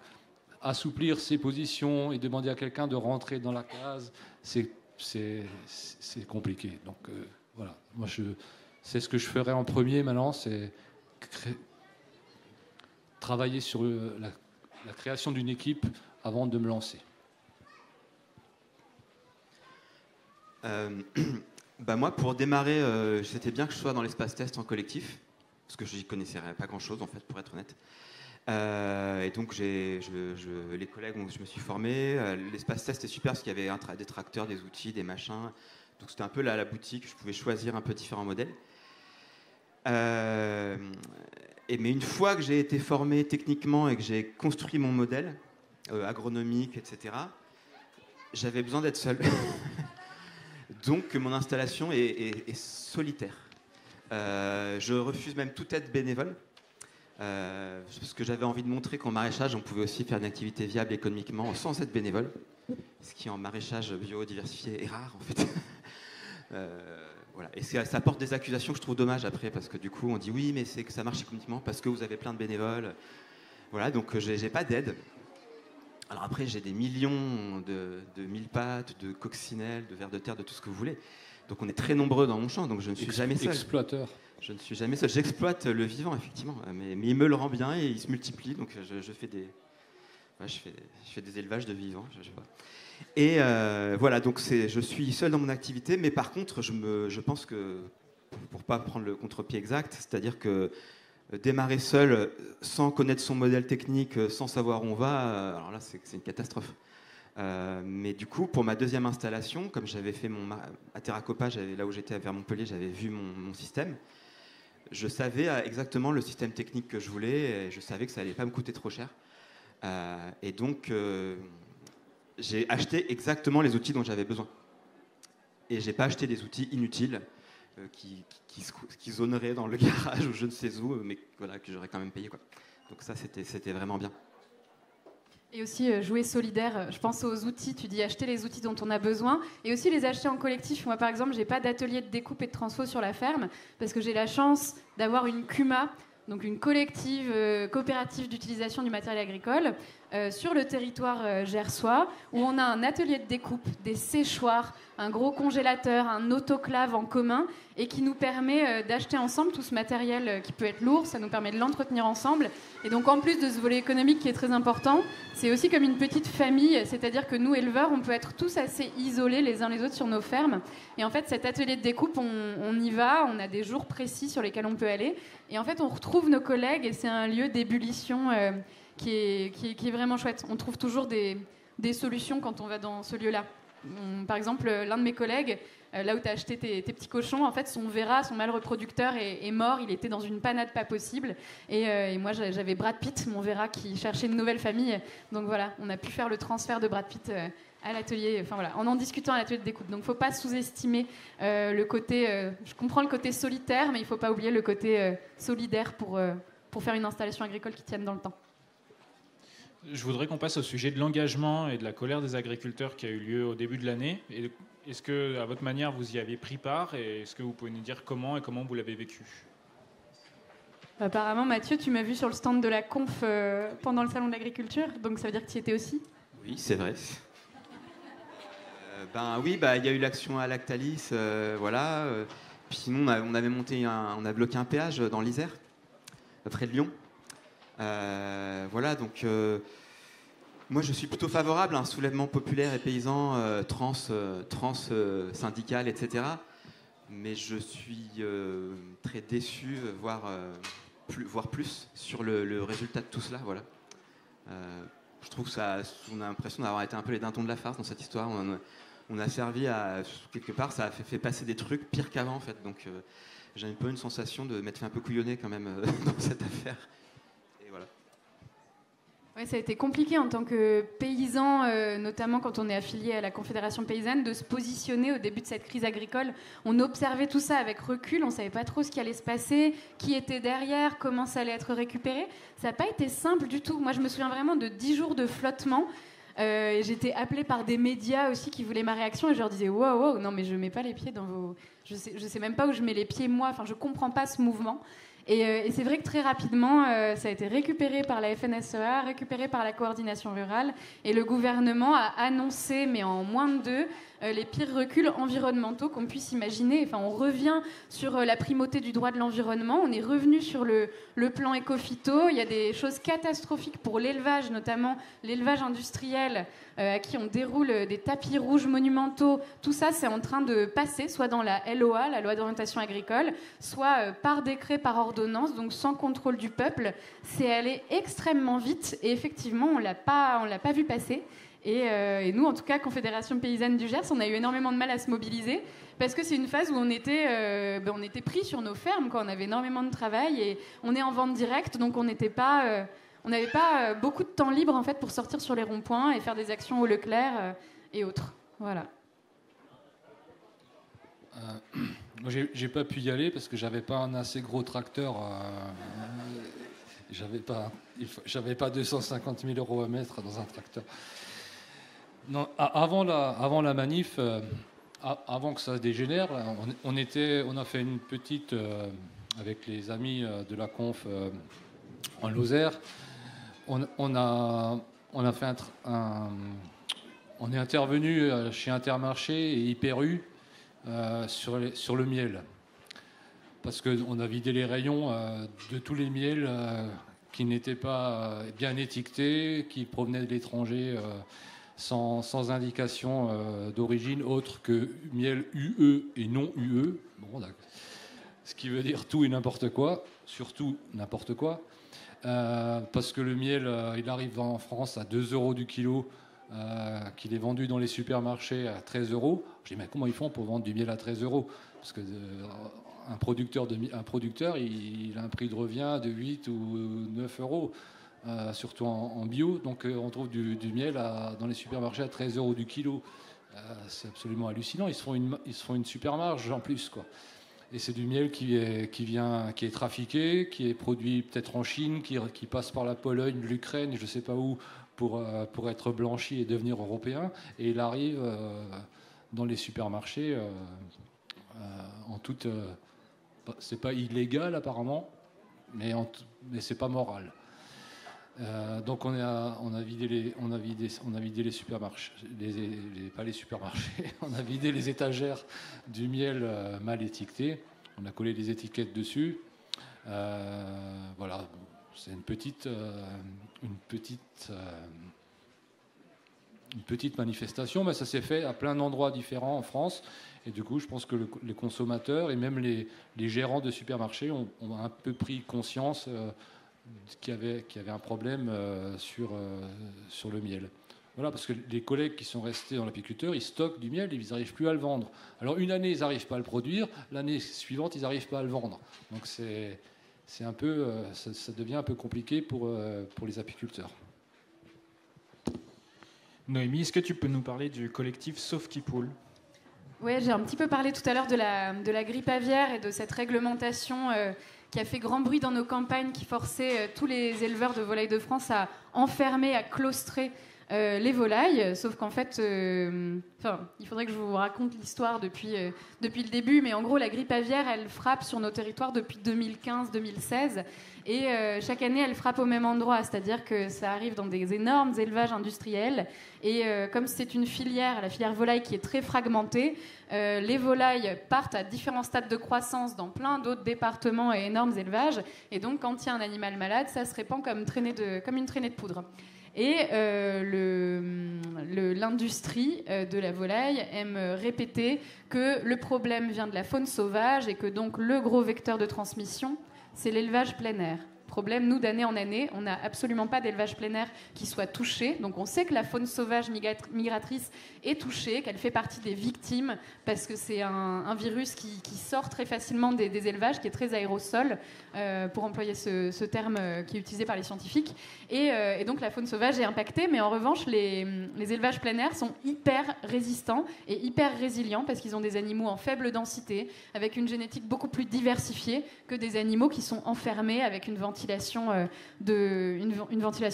assouplir ses positions et demander à quelqu'un de rentrer dans la case, c'est compliqué. Donc, voilà. Moi, c'est ce que je ferais en premier maintenant, c'est travailler sur la création d'une équipe avant de me lancer. Moi, pour démarrer, c'était bien que je sois dans l'espace test en collectif, parce que je n'y connaissais pas grand-chose, en fait, pour être honnête. Et donc, les collègues où je me suis formé, l'espace test est super parce qu'il y avait des tracteurs, des outils, des machins. Donc, c'était un peu la boutique, je pouvais choisir un peu différents modèles. Mais une fois que j'ai été formé techniquement et que j'ai construit mon modèle agronomique, etc., j'avais besoin d'être seul. Donc mon installation est solitaire. Je refuse même toute aide bénévole. Parce que j'avais envie de montrer qu'en maraîchage, on pouvait aussi faire une activité viable économiquement sans être bénévole. Ce qui en maraîchage biodiversifié est rare en fait. Voilà. Et ça porte des accusations que je trouve dommages après, parce que du coup on dit oui mais c'est que ça marche économiquement parce que vous avez plein de bénévoles. Voilà, donc j'ai pas d'aide. Alors après j'ai des millions de mille-pattes, de coccinelles, de vers de terre, de tout ce que vous voulez. Donc on est très nombreux dans mon champ, donc je ne suis jamais seul. Exploiteur. Je ne suis jamais seul. J'exploite le vivant effectivement, mais il me le rend bien et il se multiplie, donc je fais des élevages de vivants. Je sais pas. Et voilà, donc je suis seul dans mon activité, mais par contre, je pense que, pour pas prendre le contre-pied exact, c'est-à-dire que démarrer seul, sans connaître son modèle technique, sans savoir où on va, alors là, c'est une catastrophe. Mais du coup, pour ma deuxième installation, comme j'avais fait à Terracopa, là où j'étais vers Montpellier, j'avais vu mon système. Je savais exactement le système technique que je voulais, et je savais que ça allait pas me coûter trop cher. Et donc, j'ai acheté exactement les outils dont j'avais besoin. Et j'ai pas acheté des outils inutiles qui zoneraient dans le garage ou je ne sais où, mais voilà, que j'aurais quand même payé, quoi. Donc ça, c'était vraiment bien. Et aussi jouer solidaire, je pense aux outils, tu dis acheter les outils dont on a besoin, et aussi les acheter en collectif. Moi par exemple, j'ai pas d'atelier de découpe et de transfo sur la ferme, parce que j'ai la chance d'avoir une CUMA, donc une coopérative d'utilisation du matériel agricole, sur le territoire gersois, où on a un atelier de découpe, des séchoirs, un gros congélateur, un autoclave en commun, et qui nous permet d'acheter ensemble tout ce matériel qui peut être lourd, ça nous permet de l'entretenir ensemble. Et donc en plus de ce volet économique qui est très important, c'est aussi comme une petite famille, c'est-à-dire que nous, éleveurs, on peut être tous assez isolés les uns les autres sur nos fermes. Et en fait, cet atelier de découpe, on y va, on a des jours précis sur lesquels on peut aller. Et en fait, on retrouve nos collègues et c'est un lieu d'ébullition qui est vraiment chouette. On trouve toujours des solutions quand on va dans ce lieu-là. Par exemple, l'un de mes collègues, là où tu as acheté tes petits cochons, en fait, son mâle reproducteur est mort. Il était dans une panade pas possible. Et moi, j'avais Brad Pitt, mon Vera, qui cherchait une nouvelle famille. Donc voilà, on a pu faire le transfert de Brad Pitt à l'atelier, enfin voilà, en discutant à l'atelier de découpe. Donc, faut pas sous-estimer le côté. Je comprends le côté solitaire, mais il faut pas oublier le côté solidaire pour faire une installation agricole qui tienne dans le temps. Je voudrais qu'on passe au sujet de l'engagement et de la colère des agriculteurs qui a eu lieu au début de l'année. Est-ce que, à votre manière, vous y avez pris part et est-ce que vous pouvez nous dire comment vous l'avez vécu ? Apparemment, Mathieu, tu m'as vu sur le stand de la conf pendant le salon de l'agriculture, donc ça veut dire que tu y étais aussi ? Oui, c'est vrai. Oui, il y a eu l'action à Lactalis, voilà. Puis sinon, on a bloqué un péage dans l'Isère, près de Lyon. Voilà, donc moi je suis plutôt favorable à un soulèvement populaire et paysan, trans syndical, etc. Mais je suis très déçu, voire plus, sur le résultat de tout cela. Voilà. Je trouve que on a l'impression d'avoir été un peu les dindons de la farce dans cette histoire. On a servi à, quelque part, ça a fait passer des trucs pires qu'avant en fait. Donc j'ai un peu une sensation de m'être fait un peu couillonner quand même dans cette affaire. Oui, ça a été compliqué en tant que paysan, notamment quand on est affilié à la Confédération paysanne, de se positionner au début de cette crise agricole. On observait tout ça avec recul, on ne savait pas trop ce qui allait se passer, qui était derrière, comment ça allait être récupéré. Ça n'a pas été simple du tout. Moi, je me souviens vraiment de 10 jours de flottement. J'étais appelée par des médias aussi qui voulaient ma réaction et je leur disais wow, non mais je mets pas les pieds dans vos... Je sais même pas où je mets les pieds moi, enfin je comprends pas ce mouvement. Et c'est vrai que très rapidement, ça a été récupéré par la FNSEA, récupéré par la coordination rurale, et le gouvernement a annoncé, mais en moins de 2, les pires reculs environnementaux qu'on puisse imaginer. Enfin, on revient sur la primauté du droit de l'environnement, on est revenu sur le plan éco-phyto, il y a des choses catastrophiques pour l'élevage, notamment l'élevage industriel, à qui on déroule des tapis rouges monumentaux. Tout ça, c'est en train de passer, soit dans la LOA, la loi d'orientation agricole, soit par décret, par ordonnance, donc sans contrôle du peuple. C'est allé extrêmement vite, et effectivement, on l'a pas vu passer. Et nous, en tout cas, Confédération paysanne du Gers, on a eu énormément de mal à se mobiliser parce que c'est une phase où on était pris sur nos fermes, quoi. On avait énormément de travail et on est en vente directe, donc on n'avait pas beaucoup de temps libre en fait pour sortir sur les ronds-points et faire des actions au Leclerc et autres. Voilà. Moi, j'ai pas pu y aller parce que j'avais pas un assez gros tracteur. J'avais pas 250 000 € à mettre dans un tracteur. Non, avant la manif, avant que ça dégénère, on a fait une petite avec les amis de la conf en Lozère. On est intervenu chez Intermarché et Hyper U sur le miel. Parce qu'on a vidé les rayons de tous les miels qui n'étaient pas bien étiquetés, qui provenaient de l'étranger sans indication d'origine autre que miel UE et non UE. Bon, ce qui veut dire tout et n'importe quoi, surtout n'importe quoi. Parce que le miel, il arrive en France à 2 € du kilo, qu'il est vendu dans les supermarchés à 13 €. Je dis, mais comment ils font pour vendre du miel à 13 €? Parce que un producteur, il a un prix de revient de 8 ou 9 €, surtout en bio. Donc on trouve du miel dans les supermarchés à 13 € du kilo. C'est absolument hallucinant. Ils se font une super marge en plus, quoi. Et c'est du miel qui est trafiqué, qui est produit peut-être en Chine, qui passe par la Pologne, l'Ukraine, je ne sais pas où, pour être blanchi et devenir européen. Et il arrive dans les supermarchés en toute... c'est pas illégal apparemment, mais c'est pas moral. Donc on a vidé les supermarchés, pas les supermarchés, on a vidé les étagères du miel mal étiqueté. On a collé des étiquettes dessus. Voilà, c'est une petite manifestation, mais ça s'est fait à plein d'endroits différents en France. Et du coup, je pense que les consommateurs et même les gérants de supermarchés ont un peu pris conscience qu'il y avait un problème sur le miel. Voilà, parce que les collègues qui sont restés dans l'apiculteur, ils stockent du miel et ils n'arrivent plus à le vendre. Alors une année, ils n'arrivent pas à le produire, l'année suivante, ils n'arrivent pas à le vendre. Donc c'est un peu, ça devient un peu compliqué pour les apiculteurs. Noémie, est-ce que tu peux nous parler du collectif Sauve qui poule? Oui, j'ai un petit peu parlé tout à l'heure de la grippe aviaire et de cette réglementation qui a fait grand bruit dans nos campagnes, qui forçait tous les éleveurs de volailles de France à enfermer, à claustrer les volailles. Sauf qu'en fait, il faudrait que je vous raconte l'histoire depuis le début, mais en gros, la grippe aviaire, elle frappe sur nos territoires depuis 2015-2016. Et chaque année, elle frappe au même endroit, c'est-à-dire que ça arrive dans des énormes élevages industriels. Et comme c'est une filière, la filière volaille qui est très fragmentée, les volailles partent à différents stades de croissance dans plein d'autres départements et énormes élevages. Et donc, quand il y a un animal malade, ça se répand comme une traînée de poudre. Et l'industrie de la volaille aime répéter que le problème vient de la faune sauvage et que donc le gros vecteur de transmission, c'est l'élevage plein air. Problème, nous, d'année en année, on n'a absolument pas d'élevage plein air qui soit touché. Donc on sait que la faune sauvage migratrice est touchée, qu'elle fait partie des victimes, parce que c'est un virus qui sort très facilement des élevages, qui est très aérosol, pour employer ce terme qui est utilisé par les scientifiques. Et donc la faune sauvage est impactée, mais en revanche, les élevages plein air sont hyper résistants et hyper résilients, parce qu'ils ont des animaux en faible densité, avec une génétique beaucoup plus diversifiée que des animaux qui sont enfermés avec une ventilation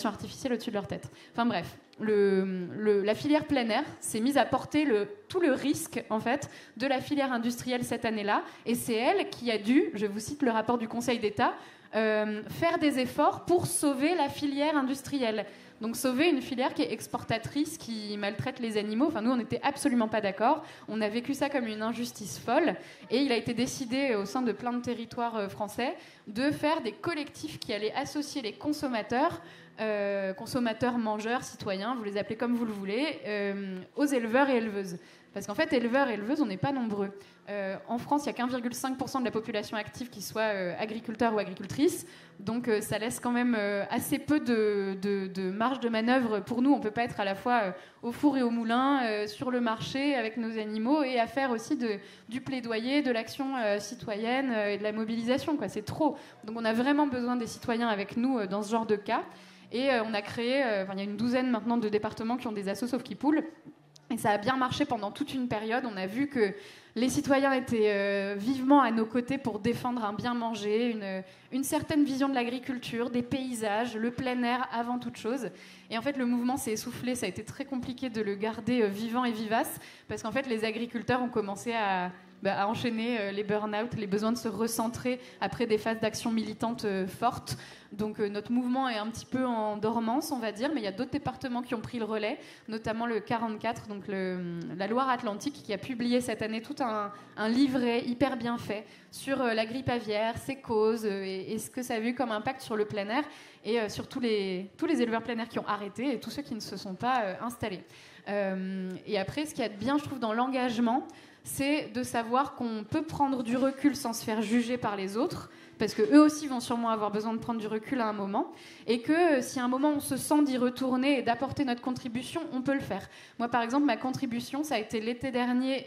artificielle au-dessus de leur tête. Enfin bref, la filière plein air s'est mise à porter tout le risque en fait de la filière industrielle cette année-là, et c'est elle qui a dû, je vous cite le rapport du Conseil d'État, faire des efforts pour sauver la filière industrielle. Donc sauver une filière qui est exportatrice, qui maltraite les animaux. Enfin, nous, on n'était absolument pas d'accord. On a vécu ça comme une injustice folle. Et il a été décidé au sein de plein de territoires français de faire des collectifs qui allaient associer les consommateurs, mangeurs, citoyens, vous les appelez comme vous le voulez, aux éleveurs et éleveuses. Parce qu'en fait, éleveurs et éleveuses, on n'est pas nombreux. En France, il n'y a qu'1,5% de la population active qui soit agriculteur ou agricultrice. Donc ça laisse quand même assez peu de marge de manœuvre pour nous. On ne peut pas être à la fois au four et au moulin, sur le marché avec nos animaux, et à faire aussi du plaidoyer, de l'action citoyenne et de la mobilisation, quoi. C'est trop. Donc on a vraiment besoin des citoyens avec nous dans ce genre de cas. Et on a créé, il y a une douzaine maintenant de départements qui ont des assos Sauve qui poule. Et ça a bien marché pendant toute une période. On a vu que les citoyens étaient vivement à nos côtés pour défendre un bien manger, une certaine vision de l'agriculture, des paysages, le plein air avant toute chose. Et en fait, le mouvement s'est essoufflé. Ça a été très compliqué de le garder vivant et vivace parce qu'en fait, les agriculteurs ont commencé à enchaîner les burn-out, les besoins de se recentrer après des phases d'action militante fortes. Donc notre mouvement est un petit peu en dormance, on va dire, mais il y a d'autres départements qui ont pris le relais, notamment le 44, donc la Loire-Atlantique, qui a publié cette année tout un livret hyper bien fait sur la grippe aviaire, ses causes et ce que ça a eu comme impact sur le plein air et sur tous les éleveurs plein air qui ont arrêté et tous ceux qui ne se sont pas installés. Et après, ce qu'il y a de bien, je trouve, dans l'engagement, c'est de savoir qu'on peut prendre du recul sans se faire juger par les autres, parce qu'eux aussi vont sûrement avoir besoin de prendre du recul à un moment, et que si à un moment on se sent d'y retourner et d'apporter notre contribution, on peut le faire. Moi, par exemple, ma contribution, ça a été l'été dernier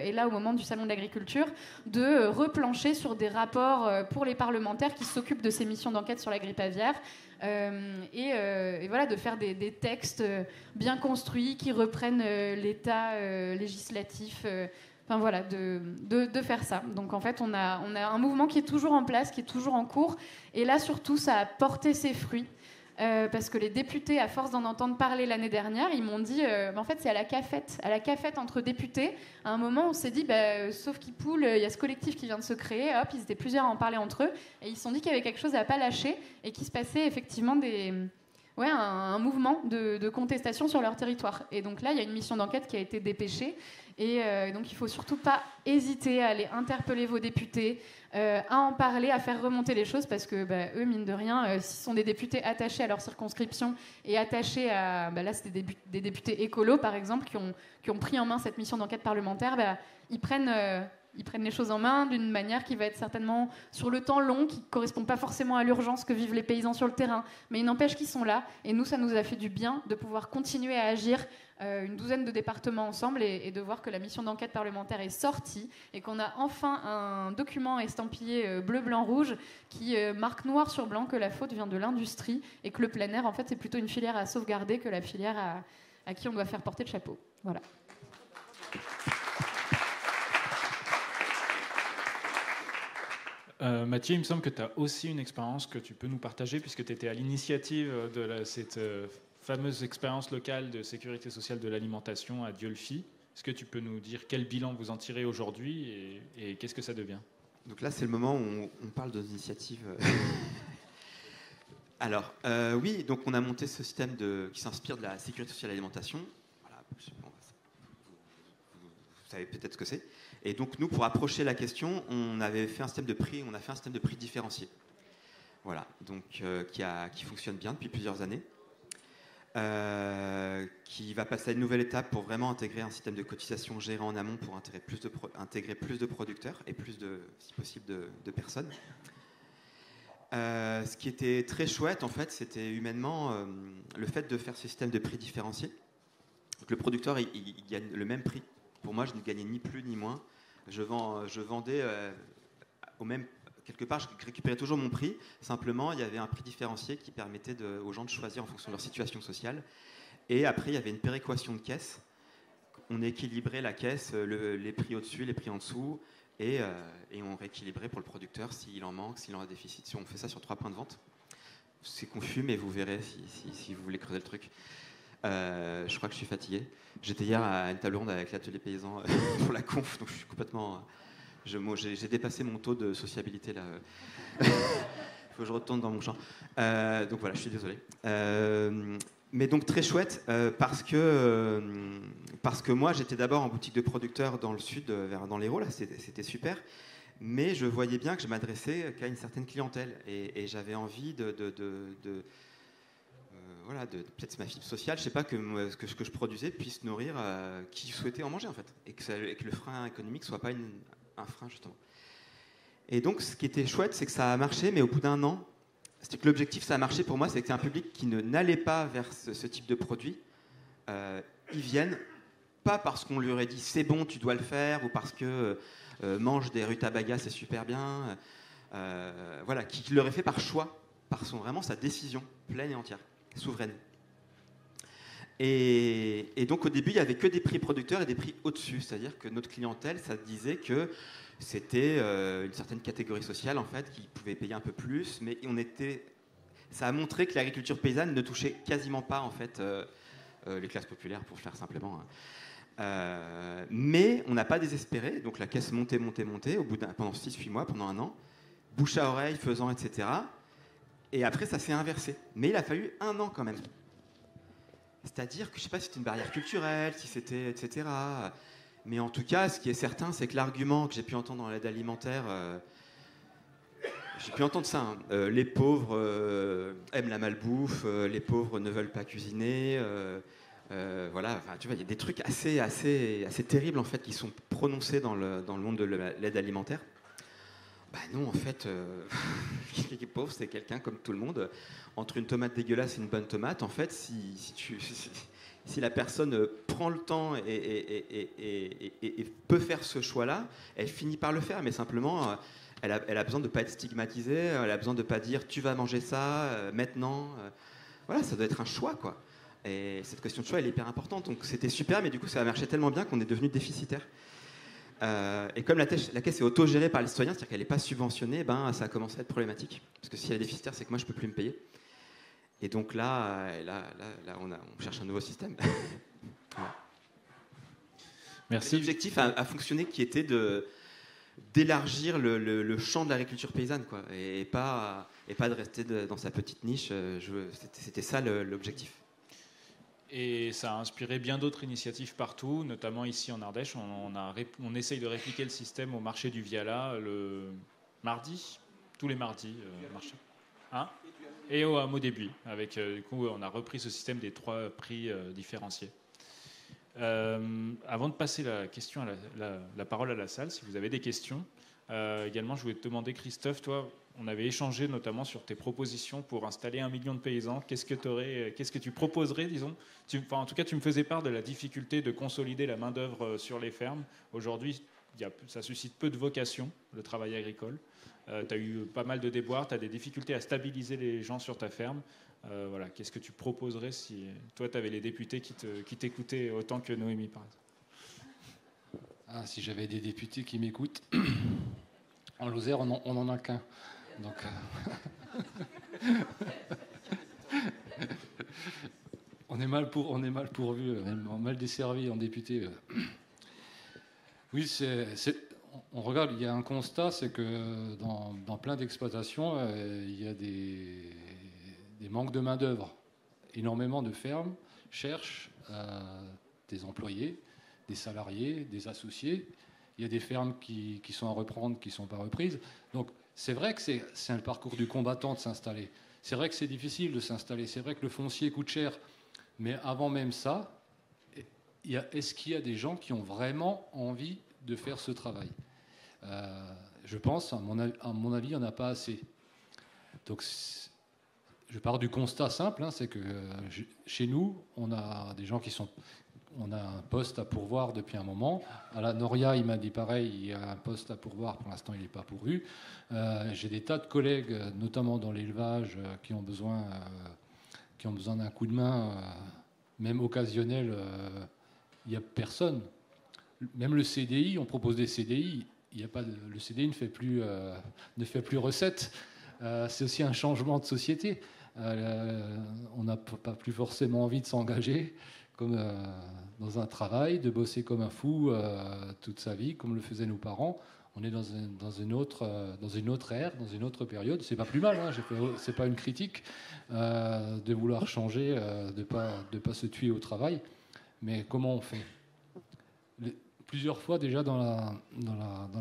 et là, au moment du Salon de l'Agriculture, de replancher sur des rapports pour les parlementaires qui s'occupent de ces missions d'enquête sur la grippe aviaire, et voilà, de faire des textes bien construits qui reprennent l'état législatif. Enfin voilà, de faire ça. Donc en fait, on a un mouvement qui est toujours en place, qui est toujours en cours. Et là, surtout, ça a porté ses fruits. Parce que les députés, à force d'en entendre parler l'année dernière, ils m'ont dit en fait, c'est à la cafette entre députés. À un moment, on s'est dit, sauf qui poule, il y a ce collectif qui vient de se créer. Hop, ils étaient plusieurs à en parler entre eux. Et ils se sont dit qu'il y avait quelque chose à pas lâcher et qu'il se passait effectivement un mouvement de contestation sur leur territoire. Et donc là, il y a une mission d'enquête qui a été dépêchée. Et donc, il ne faut surtout pas hésiter à aller interpeller vos députés, à en parler, à faire remonter les choses, parce que eux, mine de rien, s'ils sont des députés attachés à leur circonscription et attachés à... là, c'est des députés écolos, par exemple, qui ont pris en main cette mission d'enquête parlementaire, ils prennent les choses en main d'une manière qui va être certainement sur le temps long, qui ne correspond pas forcément à l'urgence que vivent les paysans sur le terrain. Mais il n'empêche qu'ils sont là. Et nous, ça nous a fait du bien de pouvoir continuer à agir une douzaine de départements ensemble et de voir que la mission d'enquête parlementaire est sortie et qu'on a enfin un document estampillé bleu, blanc, rouge qui marque noir sur blanc que la faute vient de l'industrie et que le plein air, en fait, c'est plutôt une filière à sauvegarder que la filière à qui on doit faire porter le chapeau. Voilà. Mathieu, il me semble que tu as aussi une expérience que tu peux nous partager puisque tu étais à l'initiative de cette fameuse expérience locale de sécurité sociale de l'alimentation à Dieulefit. Est-ce que tu peux nous dire quel bilan vous en tirez aujourd'hui et qu'est-ce que ça devient ? Donc là, c'est le moment où on parle d'initiative. Alors, oui, donc on a monté ce système qui s'inspire de la sécurité sociale de l'alimentation. Voilà, vous savez peut-être ce que c'est. Et donc nous, pour approcher la question, on avait fait un système de prix, différencié. Voilà, donc qui fonctionne bien depuis plusieurs années, qui va passer à une nouvelle étape pour vraiment intégrer un système de cotisation géré en amont pour intégrer plus de producteurs et plus si possible, de personnes. Ce qui était très chouette, en fait, c'était humainement le fait de faire ce système de prix différencié. Donc le producteur, il gagne le même prix. Pour moi, je ne gagnais ni plus ni moins. Je vendais au même... Quelque part, je récupérais toujours mon prix. Simplement, il y avait un prix différencié qui permettait aux gens de choisir en fonction de leur situation sociale. Et après, il y avait une péréquation de caisse. On équilibrait la caisse, les prix au-dessus, les prix en dessous. Et on rééquilibrait pour le producteur s'il en manque, s'il en a déficit. Si on fait ça sur 3 points de vente. C'est confus, mais vous verrez si vous voulez creuser le truc. Je crois que je suis fatigué. J'étais hier à une table ronde avec l'atelier paysan pour la conf, donc je suis complètement... j'ai dépassé mon taux de sociabilité là. Il faut que je retourne dans mon champ. Donc voilà, je suis désolé. Mais donc très chouette parce que moi j'étais d'abord en boutique de producteurs dans le sud, dans l'Hérault, là c'était super. Mais je voyais bien que je m'adressais qu'à une certaine clientèle et j'avais envie voilà, peut-être ma fibre sociale, je ne sais pas, que ce que je produisais puisse nourrir qui souhaitait en manger en fait, et que le frein économique ne soit pas un frein justement. Et donc ce qui était chouette, c'est que ça a marché, mais au bout d'un an, c'était que l'objectif, ça a marché pour moi, c'est que c'est un public qui n'allait pas vers ce type de produit. Ils viennent pas parce qu'on lui aurait dit c'est bon, tu dois le faire, ou parce que mange des rutabagas, c'est super bien, voilà, qui l'aurait fait par choix, vraiment sa décision pleine et entière, souveraine. Et donc au début, il n'y avait que des prix producteurs et des prix au-dessus. C'est-à-dire que notre clientèle, ça disait que c'était une certaine catégorie sociale en fait, qui pouvait payer un peu plus, mais ça a montré que l'agriculture paysanne ne touchait quasiment pas en fait, les classes populaires, pour faire simplement. Mais on n'a pas désespéré, donc la caisse montait, pendant 6-8 mois, pendant 1 an, bouche à oreille, faisant, etc. Et après, ça s'est inversé. Mais il a fallu 1 an quand même. C'est-à-dire que je ne sais pas si c'était une barrière culturelle, si c'était, etc. Mais en tout cas, ce qui est certain, c'est que l'argument que j'ai pu entendre dans l'aide alimentaire, j'ai pu entendre ça, hein. Les pauvres aiment la malbouffe, les pauvres ne veulent pas cuisiner. Voilà, enfin, tu vois, il y a des trucs assez terribles en fait qui sont prononcés dans le monde de l'aide alimentaire. Bah non, en fait, quelqu'un qui est pauvre, c'est quelqu'un comme tout le monde. Entre une tomate dégueulasse et une bonne tomate, en fait, si la personne prend le temps et peut faire ce choix-là, elle finit par le faire. Mais simplement, elle a besoin de ne pas être stigmatisée, elle a besoin de ne pas dire « tu vas manger ça maintenant ». Voilà, ça doit être un choix, quoi. Et cette question de choix, elle est hyper importante. Donc c'était super, mais du coup, ça a marché tellement bien qu'on est devenu déficitaire. Et comme la caisse est autogérée par les citoyens, c'est-à-dire qu'elle n'est pas subventionnée, ça a commencé à être problématique. Parce que si elle est déficitaire, c'est que moi, je ne peux plus me payer. Et donc là on cherche un nouveau système. Voilà. Merci. L'objectif a fonctionné, qui était d'élargir le champ de l'agriculture paysanne, quoi, et pas de rester dans sa petite niche. C'était ça l'objectif. Et ça a inspiré bien d'autres initiatives partout, notamment ici en Ardèche. On essaye de répliquer le système au marché du Viala le mardi, tous les mardis. Marché. Hein, et au hameau des Buis. Du coup, on a repris ce système des 3 prix différenciés. Avant de passer la parole à la salle, si vous avez des questions, également, je voulais te demander, Christophe, toi, on avait échangé notamment sur tes propositions pour installer 1 million de paysans. Qu'est-ce que tu proposerais, disons en tout cas, tu me faisais part de la difficulté de consolider la main-d'œuvre sur les fermes. Aujourd'hui, ça suscite peu de vocation, le travail agricole. Tu as eu pas mal de déboires, tu as des difficultés à stabiliser les gens sur ta ferme. Voilà. Qu'est-ce que tu proposerais si toi, tu avais les députés qui t'écoutaient autant que Noémie, par exemple? Si j'avais des députés qui m'écoutent, en Lozère, on n'en a qu'un. Donc, on est mal pourvu, mal desservi en député. Oui, on regarde, il y a un constat, c'est que dans plein d'exploitations, il y a des manques de main-d'œuvre. Énormément de fermes cherchent des employés, des salariés, des associés. Il y a des fermes qui sont à reprendre, qui ne sont pas reprises. Donc, c'est vrai que c'est un parcours du combattant de s'installer. C'est vrai que c'est difficile de s'installer. C'est vrai que le foncier coûte cher. Mais avant même ça, est-ce qu'il y a des gens qui ont vraiment envie de faire ce travail ? Je pense, à mon avis, il n'y en a pas assez. Donc, je pars du constat simple, c'est que chez nous, on a des gens on a un poste à pourvoir depuis un moment. À la Noria, il m'a dit pareil, il y a un poste à pourvoir, pour l'instant il n'est pas pourvu. J'ai des tas de collègues, notamment dans l'élevage, qui ont besoin d'un coup de main, même occasionnel. Il n'y a personne. Même le CDI, on propose des CDI. Le CDI ne fait plus recette. C'est aussi un changement de société. On n'a pas plus forcément envie de s'engager comme dans un travail, de bosser comme un fou toute sa vie, comme le faisaient nos parents. On est dans une autre ère, dans une autre période. C'est pas plus mal, c'est pas une critique de vouloir changer, de pas se tuer au travail. Mais comment on fait ? Plusieurs fois déjà dans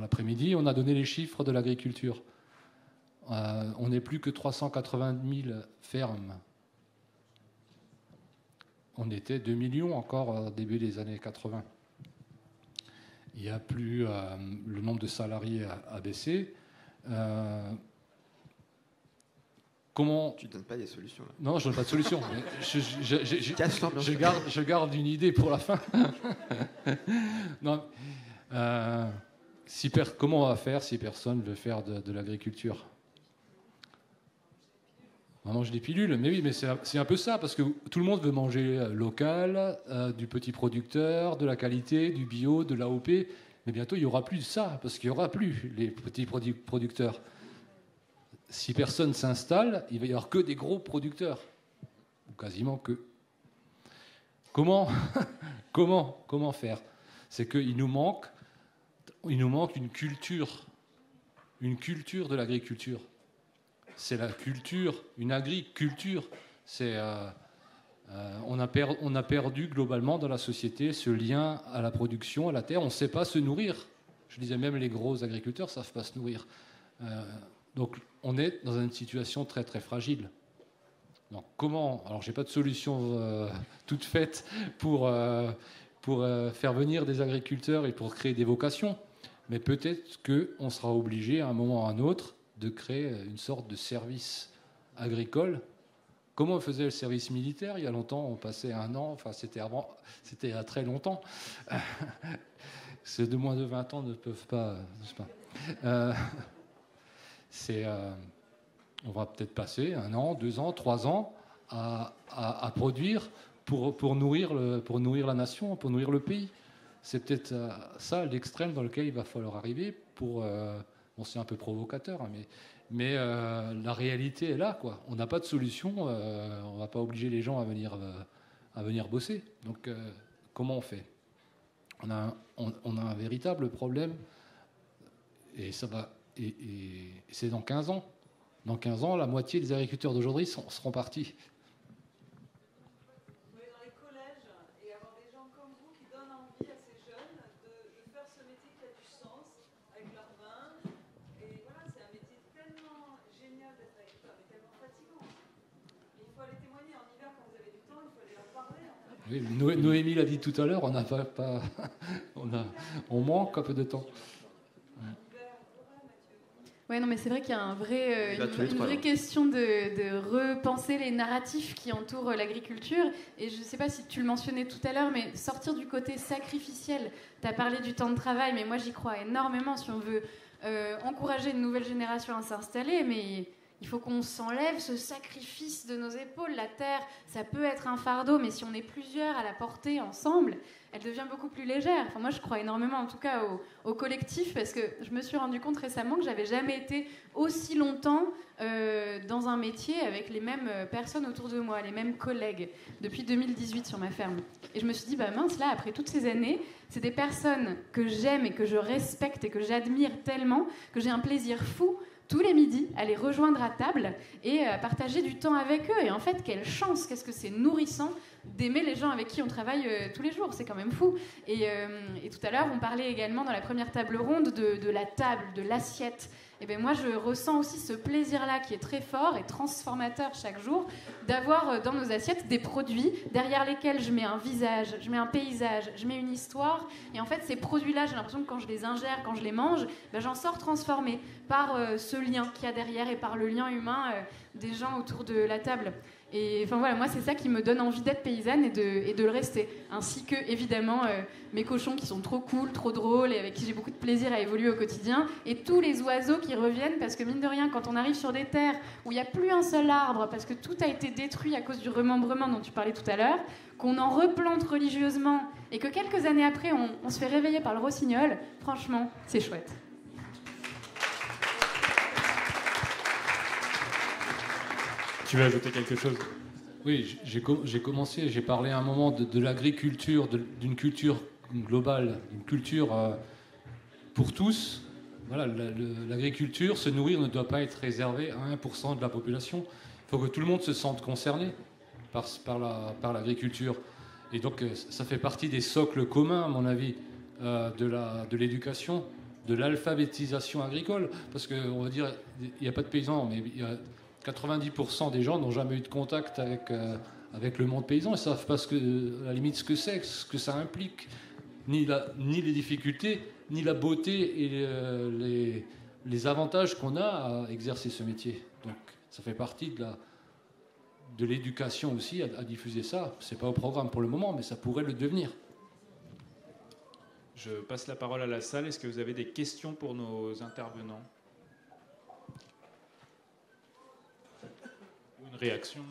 l'après-midi, on a donné les chiffres de l'agriculture. On n'est plus que 380 000 fermes. On était 2 millions encore au début des années 80. Il n'y a plus... le nombre de salariés a baissé. Comment... Tu ne donnes pas des solutions là. Non, je ne donne pas de solution. Je garde une idée pour la fin. Non, comment on va faire si personne veut faire de l'agriculture ? On mange des pilules, mais oui, mais c'est un peu ça, parce que tout le monde veut manger local, du petit producteur, de la qualité, du bio, de l'AOP, mais bientôt il n'y aura plus de ça, parce qu'il n'y aura plus les petits producteurs. Si personne s'installe, il va y avoir que des gros producteurs, ou quasiment que. Comment faire? C'est qu'il nous manque une culture de l'agriculture. C'est la culture, une agriculture. On a perdu globalement dans la société ce lien à la production, à la terre. On ne sait pas se nourrir. Je disais même les gros agriculteurs ne savent pas se nourrir. Donc on est dans une situation très très fragile. Donc comment? Alors j'ai pas de solution toute faite pour faire venir des agriculteurs et pour créer des vocations, mais peut-être qu'on sera obligé à un moment ou à un autre de créer une sorte de service agricole. Comment on faisait le service militaire? Il y a longtemps, on passait 1 an, enfin c'était il y a très longtemps. Ceux de moins de 20 ans ne peuvent pas, n'est-ce pas? On va peut-être passer 1 an, 2 ans, 3 ans à produire pour nourrir la nation, pour nourrir le pays. C'est peut-être ça l'extrême dans lequel il va falloir arriver pour... Bon, c'est un peu provocateur, hein, mais la réalité est là, quoi. On n'a pas de solution, on ne va pas obliger les gens à venir bosser. Donc, comment on fait? On a un véritable problème, et c'est dans 15 ans. Dans 15 ans, la moitié des agriculteurs d'aujourd'hui seront partis. Oui, Noémie l'a dit tout à l'heure, on manque un peu de temps. Ouais, non, mais c'est vrai qu'il y a une vraie question de repenser les narratifs qui entourent l'agriculture. Et je ne sais pas si tu le mentionnais tout à l'heure, mais sortir du côté sacrificiel. Tu as parlé du temps de travail, mais moi j'y crois énormément si on veut encourager une nouvelle génération à s'installer. Mais il faut qu'on s'enlève ce sacrifice de nos épaules. La terre, ça peut être un fardeau, mais si on est plusieurs à la porter ensemble, elle devient beaucoup plus légère. Enfin, moi, je crois énormément, en tout cas, au collectif, parce que je me suis rendu compte récemment que j'avais jamais été aussi longtemps dans un métier avec les mêmes personnes autour de moi, les mêmes collègues, depuis 2018 sur ma ferme. Et je me suis dit, bah mince, là, après toutes ces années, c'est des personnes que j'aime et que je respecte et que j'admire tellement que j'ai un plaisir fou tous les midis, à les rejoindre à table et à partager du temps avec eux. Et en fait, quelle chance, qu'est-ce que c'est nourrissant d'aimer les gens avec qui on travaille tous les jours. C'est quand même fou. Et tout à l'heure, on parlait également dans la première table ronde de la table, de l'assiette. Et bien moi, je ressens aussi ce plaisir-là qui est très fort et transformateur chaque jour, d'avoir dans nos assiettes des produits derrière lesquels je mets un visage, je mets un paysage, je mets une histoire. Et en fait, ces produits-là, j'ai l'impression que quand je les ingère, quand je les mange, ben, j'en sors transformée par ce lien qu'il y a derrière et par le lien humain des gens autour de la table. Et enfin voilà, moi c'est ça qui me donne envie d'être paysanne et de le rester, ainsi que évidemment mes cochons qui sont trop cool, trop drôles et avec qui j'ai beaucoup de plaisir à évoluer au quotidien, et tous les oiseaux qui reviennent, parce que mine de rien, quand on arrive sur des terres où il n'y a plus un seul arbre parce que tout a été détruit à cause du remembrement dont tu parlais tout à l'heure, qu'on en replante religieusement et que quelques années après on se fait réveiller par le rossignol, franchement c'est chouette. Tu veux ajouter quelque chose? Oui, j'ai commencé, j'ai parlé à un moment de l'agriculture, d'une culture globale, d'une culture pour tous. Voilà, l'agriculture, se nourrir ne doit pas être réservé à 1% de la population. Il faut que tout le monde se sente concerné par l'agriculture. Et donc, ça fait partie des socles communs, à mon avis, de l'éducation, de l'alphabétisation agricole. Parce qu'on va dire, il n'y a pas de paysans, mais il y a 90% des gens n'ont jamais eu de contact avec le monde paysan. Ils ne savent pas à la limite ce que ça implique, ni les difficultés, ni la beauté et les avantages qu'on a à exercer ce métier. Donc ça fait partie de l'éducation aussi, à diffuser ça. Ce n'est pas au programme pour le moment, mais ça pourrait le devenir. Je passe la parole à la salle. Est-ce que vous avez des questions pour nos intervenants ? Une réaction.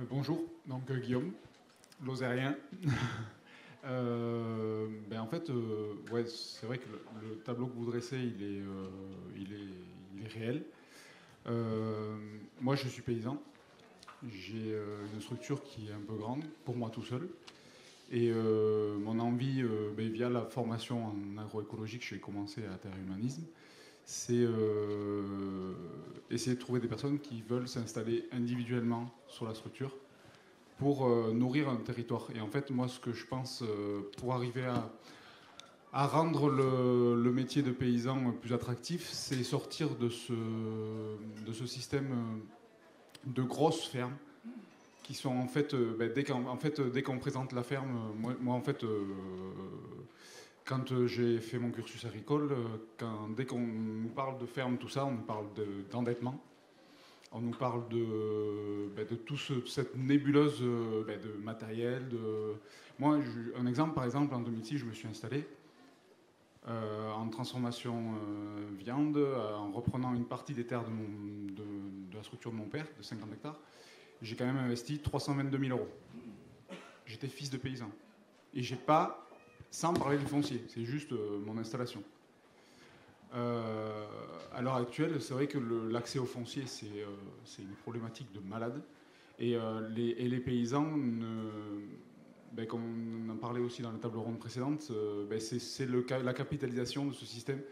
Bonjour, donc Guillaume, Lozérien. En fait, ouais, c'est vrai que le tableau que vous dressez, il est réel. Moi, je suis paysan. J'ai une structure qui est un peu grande, pour moi tout seul. Et mon envie, via la formation en agroécologie que j'ai commencé à Terre Humanisme, c'est essayer de trouver des personnes qui veulent s'installer individuellement sur la structure pour nourrir un territoire. Et en fait, moi, ce que je pense, pour arriver à rendre le métier de paysan plus attractif, c'est sortir de ce système de grosses fermes qui sont en fait, dès qu'on présente la ferme, moi en fait, quand j'ai fait mon cursus agricole, dès qu'on nous parle de ferme, tout ça, on nous parle d'endettement. On nous parle de toute cette nébuleuse de matériel. Moi, un exemple, par exemple, en 2006, je me suis installé en transformation viande, en reprenant une partie des terres de la structure de mon père, de 50 hectares. J'ai quand même investi 322 000 euros. J'étais fils de paysan. Et j'ai pas, sans parler du foncier, c'est juste mon installation. À l'heure actuelle, c'est vrai que l'accès au foncier, c'est une problématique de malade. Et les paysans, comme on en parlait aussi dans la table ronde précédente, c'est la capitalisation de ce système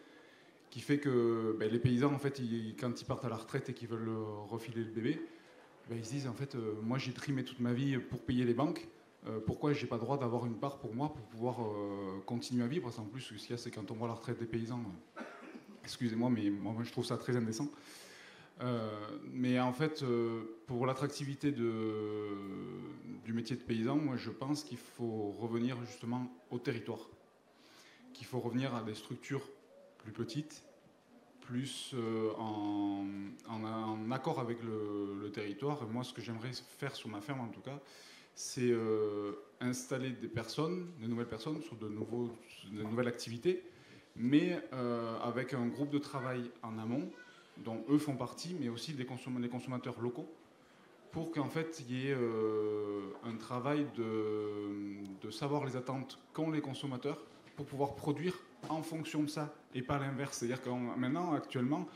qui fait que les paysans, en fait, quand ils partent à la retraite et qu'ils veulent refiler le bébé, ils se disent, en fait, moi j'ai trimé toute ma vie pour payer les banques. Pourquoi j'ai pas le droit d'avoir une part pour moi pour pouvoir continuer à vivre? Parce qu'en plus, ce qu'il y a, c'est quand on voit la retraite des paysans, excusez-moi, mais moi je trouve ça très indécent. Mais en fait, pour l'attractivité du métier de paysan, moi je pense qu'il faut revenir justement au territoire, qu'il faut revenir à des structures plus petites, plus en accord avec le territoire. Et moi, ce que j'aimerais faire sur ma ferme, en tout cas, c'est installer de nouvelles personnes sur de nouvelles activités, mais avec un groupe de travail en amont, dont eux font partie, mais aussi les consommateurs locaux, pour qu'en fait, il y ait un travail de savoir les attentes qu'ont les consommateurs, pour pouvoir produire en fonction de ça, et pas l'inverse. C'est-à-dire que maintenant, actuellement,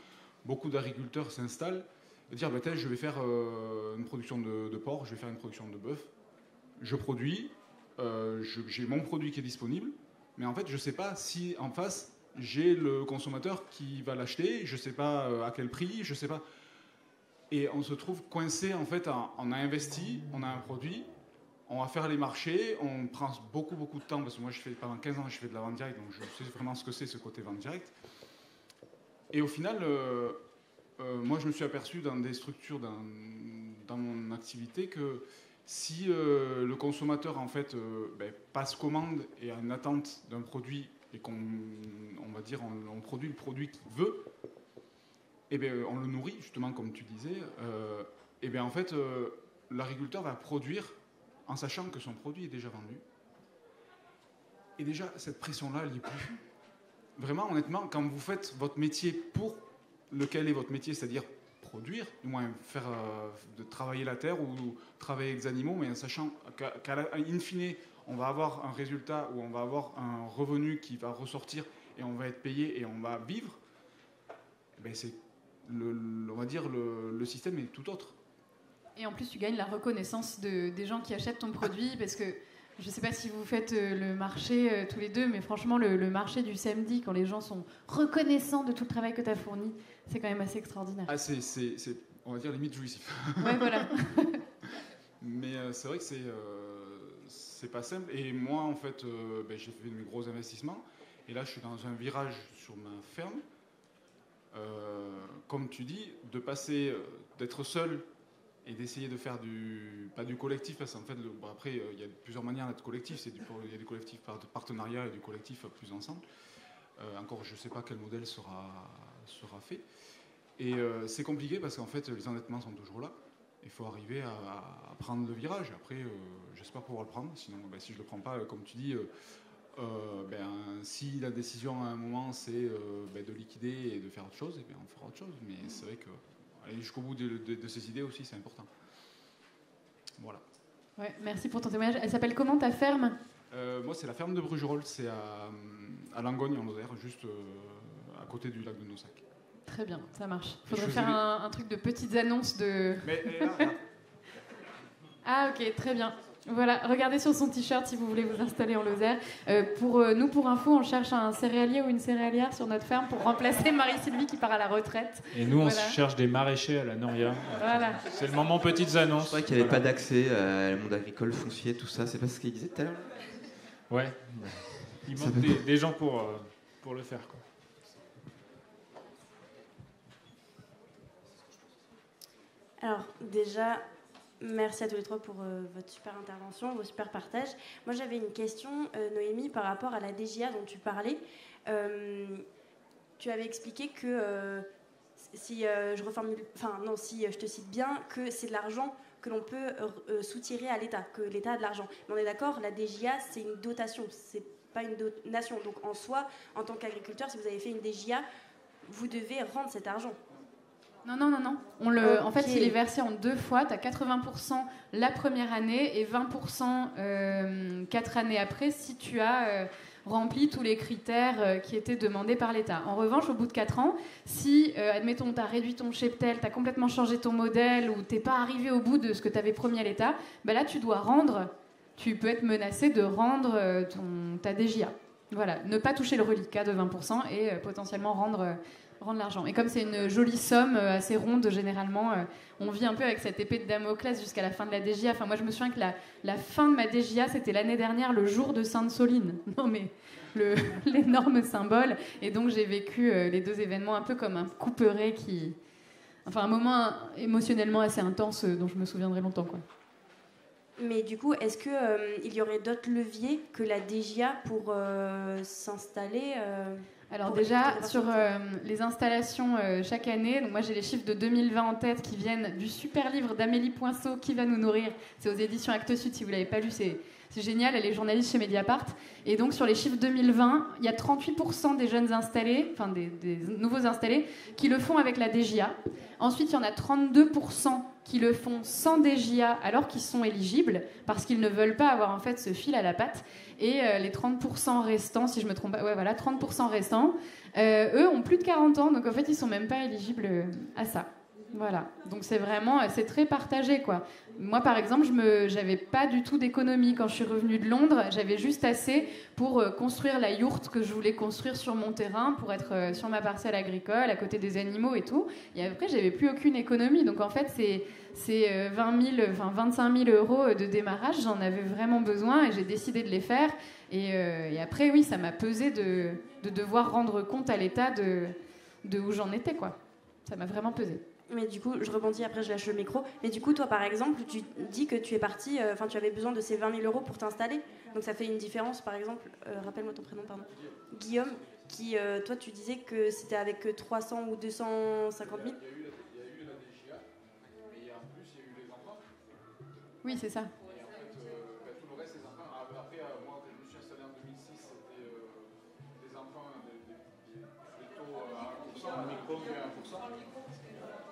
beaucoup d'agriculteurs s'installent et disent je vais faire une production de porc, je vais faire une production de bœuf. Je produis, j'ai mon produit qui est disponible, mais en fait, je ne sais pas si en face, j'ai le consommateur qui va l'acheter, je ne sais pas à quel prix, je ne sais pas. Et on se trouve coincé, en fait, on a investi, on a un produit, on va faire les marchés, on prend beaucoup de temps, parce que moi, pendant 15 ans, je fais de la vente directe, donc je sais vraiment ce que c'est, ce côté vente directe. Et au final, moi, je me suis aperçu dans des structures, dans mon activité, que si le consommateur, en fait, passe commande et a une attente d'un produit, et on produit le produit qu'il veut, et on le nourrit, justement, comme tu disais, en fait, l'agriculteur va produire en sachant que son produit est déjà vendu. Et déjà, cette pression-là, elle n'y est plus. Vraiment, honnêtement, quand vous faites votre métier pour lequel est votre métier, c'est-à-dire produire, du moins faire de travailler la terre ou travailler avec des animaux, mais en sachant qu'in fine, on va avoir un résultat ou on va avoir un revenu qui va ressortir et on va être payé et on va vivre, on va dire le système est tout autre. Et en plus, tu gagnes la reconnaissance des gens qui achètent ton produit, parce que je ne sais pas si vous faites le marché tous les deux, mais franchement, le marché du samedi, quand les gens sont reconnaissants de tout le travail que tu as fourni, c'est quand même assez extraordinaire. Ah, c'est on va dire, limite jouissif. Ouais, voilà. Mais c'est vrai que c'est pas simple. Et moi, en fait, j'ai fait mes gros investissements. Et là, je suis dans un virage sur ma ferme. Comme tu dis, de passer, d'être seul et d'essayer de faire pas du collectif, parce qu'en fait, après, il y a plusieurs manières d'être collectif. Il y a du collectif par partenariat et du collectif plus ensemble. Encore, je ne sais pas quel modèle sera fait. Et c'est compliqué parce qu'en fait, les endettements sont toujours là. il faut arriver à prendre le virage. Après, j'espère pouvoir le prendre. Sinon, si je ne le prends pas, comme tu dis, si la décision à un moment c'est de liquider et de faire autre chose, on fera autre chose. Mais c'est vrai que aller jusqu'au bout de ces idées aussi, c'est important. Voilà. Ouais, merci pour ton témoignage. Elle s'appelle comment ta ferme ? Moi, c'est la ferme de Brugerolles, c'est à Langogne, en Lozère, juste à côté du lac de Nosac. Très bien, ça marche. Il faudrait faire un truc de petites annonces de... Mais là. Ah ok, très bien. Voilà, regardez sur son t-shirt si vous voulez vous installer en Lozère. Nous, pour info, on cherche un céréalier ou une céréalière sur notre ferme pour remplacer Marie-Sylvie qui part à la retraite. Et nous, on cherche des maraîchers à la Noria. Voilà. C'est le moment petites annonces. C'est vrai qu'il n'y avait pas d'accès au monde agricole, foncier, tout ça. C'est pas ce qu'il disait tout à l'heure. Ouais. Il manque des gens pour le faire, quoi. Alors, déjà, merci à tous les trois pour votre super intervention, vos super partages. Moi, j'avais une question, Noémie, par rapport à la DGA dont tu parlais. Tu avais expliqué que, si je te cite bien, que c'est de l'argent que l'on peut soutirer à l'État, que l'État a de l'argent. Mais on est d'accord, la DGA, c'est une dotation, c'est pas une donation. Donc, en soi, en tant qu'agriculteur, si vous avez fait une DGA, vous devez rendre cet argent. Non. En fait, il est versé en 2 fois. Tu as 80% la première année et 20% 4 années après si tu as rempli tous les critères qui étaient demandés par l'État. En revanche, au bout de 4 ans, si, admettons, tu as réduit ton cheptel, tu as complètement changé ton modèle ou tu n'es pas arrivé au bout de ce que tu avais promis à l'État, là, tu dois rendre, tu peux être menacé de rendre ta DGA. Voilà, ne pas toucher le reliquat de 20% et potentiellement rendre l'argent. Et comme c'est une jolie somme assez ronde, généralement, on vit un peu avec cette épée de Damoclès jusqu'à la fin de la DGA. Enfin, moi, je me souviens que la fin de ma DGA, c'était l'année dernière, le jour de Sainte-Soline. Non, mais l'énorme symbole. Et donc, j'ai vécu les 2 événements un peu comme un couperet un moment émotionnellement assez intense dont je me souviendrai longtemps, quoi. Mais du coup, est-ce qu'il y aurait d'autres leviers que la DGA pour s'installer Alors déjà, sur les installations chaque année, donc moi j'ai les chiffres de 2020 en tête qui viennent du super livre d'Amélie Poinceau, Qui va nous nourrir ? C'est aux éditions Actes Sud, si vous ne l'avez pas lu, c'est génial, elle est journaliste chez Mediapart. Et donc sur les chiffres 2020, il y a 38% des jeunes installés, enfin des nouveaux installés, qui le font avec la DGA. Ensuite, il y en a 32% qui le font sans DGA alors qu'ils sont éligibles, parce qu'ils ne veulent pas avoir en fait ce fil à la patte. Et les 30% restants, si je me trompe pas, 30% restants, eux ont plus de 40 ans, donc en fait ils sont même pas éligibles à ça. Voilà, donc c'est très partagé, quoi. Moi par exemple, j'avais pas du tout d'économie quand je suis revenue de Londres, j'avais juste assez pour construire la yourte que je voulais construire sur mon terrain, pour être sur ma parcelle agricole, à côté des animaux et tout. Et après j'avais plus aucune économie, donc en fait c'est 25 000 euros de démarrage, j'en avais vraiment besoin et j'ai décidé de les faire. Et après, oui, ça m'a pesé de devoir rendre compte à l'État de où j'en étais, quoi. Ça m'a vraiment pesé. Mais du coup, je rebondis, après je lâche le micro. Mais du coup, toi, par exemple, tu dis que tu es parti, tu avais besoin de ces 20 000 euros pour t'installer. Donc ça fait une différence, par exemple, rappelle-moi ton prénom, pardon. Guillaume, qui, toi, tu disais que c'était avec 300 ou 250 000. Il y a eu la DGA, mais en plus, il y a eu les enfants. Oui, c'est ça. Et en fait, tout le reste, les enfants. Après, moi, quand je me suis installé en 2006, c'était des enfants, des taux à 1%, micro, 1%.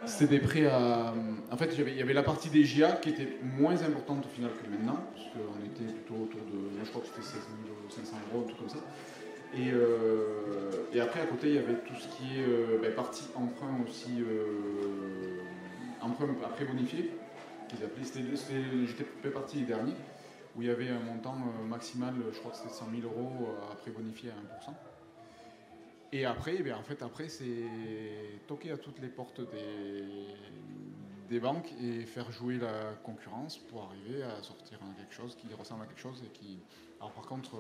C'était des prêts à... En fait, il y avait la partie des GIA qui était moins importante au final que maintenant, parce qu'on était plutôt autour de... Je crois que c'était 16 500 euros, tout comme ça. Et après, à côté, il y avait tout ce qui est partie emprunt aussi, emprunt après bonifié, qu'ils appelaient. J'étais parti les derniers, où il y avait un montant maximal, je crois que c'était 100 000 euros après bonifié à 1%. Et après, après c'est toquer à toutes les portes des banques et faire jouer la concurrence pour arriver à sortir quelque chose qui ressemble à quelque chose et qui... Alors par contre,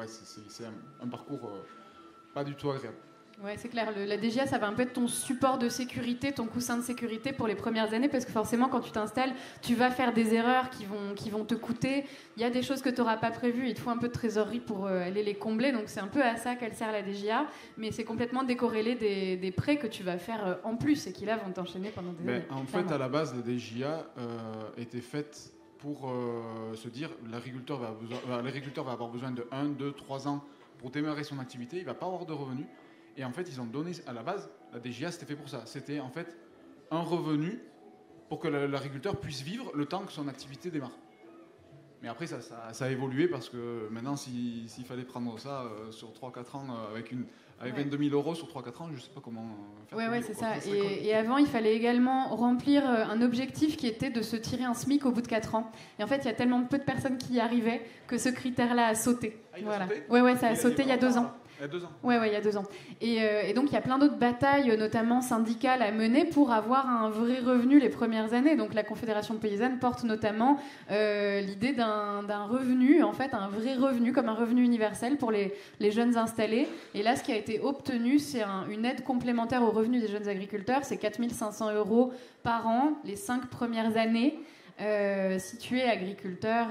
c'est un parcours pas du tout agréable. Ouais, c'est clair. La DGA, ça va un peu être ton support de sécurité, ton coussin de sécurité pour les premières années, parce que forcément, quand tu t'installes, tu vas faire des erreurs qui vont te coûter. Il y a des choses que tu n'auras pas prévues. Il te faut un peu de trésorerie pour aller les combler. Donc, c'est un peu à ça qu'elle sert la DGA. Mais c'est complètement décorrélé des prêts que tu vas faire en plus et qui, là, vont t'enchaîner pendant des années. En fait, à la base, la DGA était faite pour se dire l'agriculteur va avoir besoin de 1, 2, 3 ans pour démarrer son activité. Il ne va pas avoir de revenus. Et en fait, ils ont donné, à la base, la DGA, c'était fait pour ça. C'était en fait un revenu pour que l'agriculteur puisse vivre le temps que son activité démarre. Mais après, ça a évolué parce que maintenant, s'il fallait prendre ça sur 3-4 ans avec 22 000 euros sur 3-4 ans, je ne sais pas comment faire. Ouais, c'est ça. Et avant, il fallait également remplir un objectif qui était de se tirer un SMIC au bout de 4 ans. Et en fait, il y a tellement peu de personnes qui y arrivaient que ce critère-là a sauté. Ah, il a sauté ? Ouais, ça a sauté il y a 2 ans. Il y a 2 ans. Ouais, il y a 2 ans. Et donc, il y a plein d'autres batailles, notamment syndicales, à mener pour avoir un vrai revenu les premières années. Donc, la Confédération paysanne porte notamment l'idée d'un revenu, en fait, un vrai revenu, comme un revenu universel pour les jeunes installés. Et là, ce qui a été obtenu, c'est une aide complémentaire au revenu des jeunes agriculteurs. C'est 4 500 € par an, les 5 premières années. Si tu es agriculteur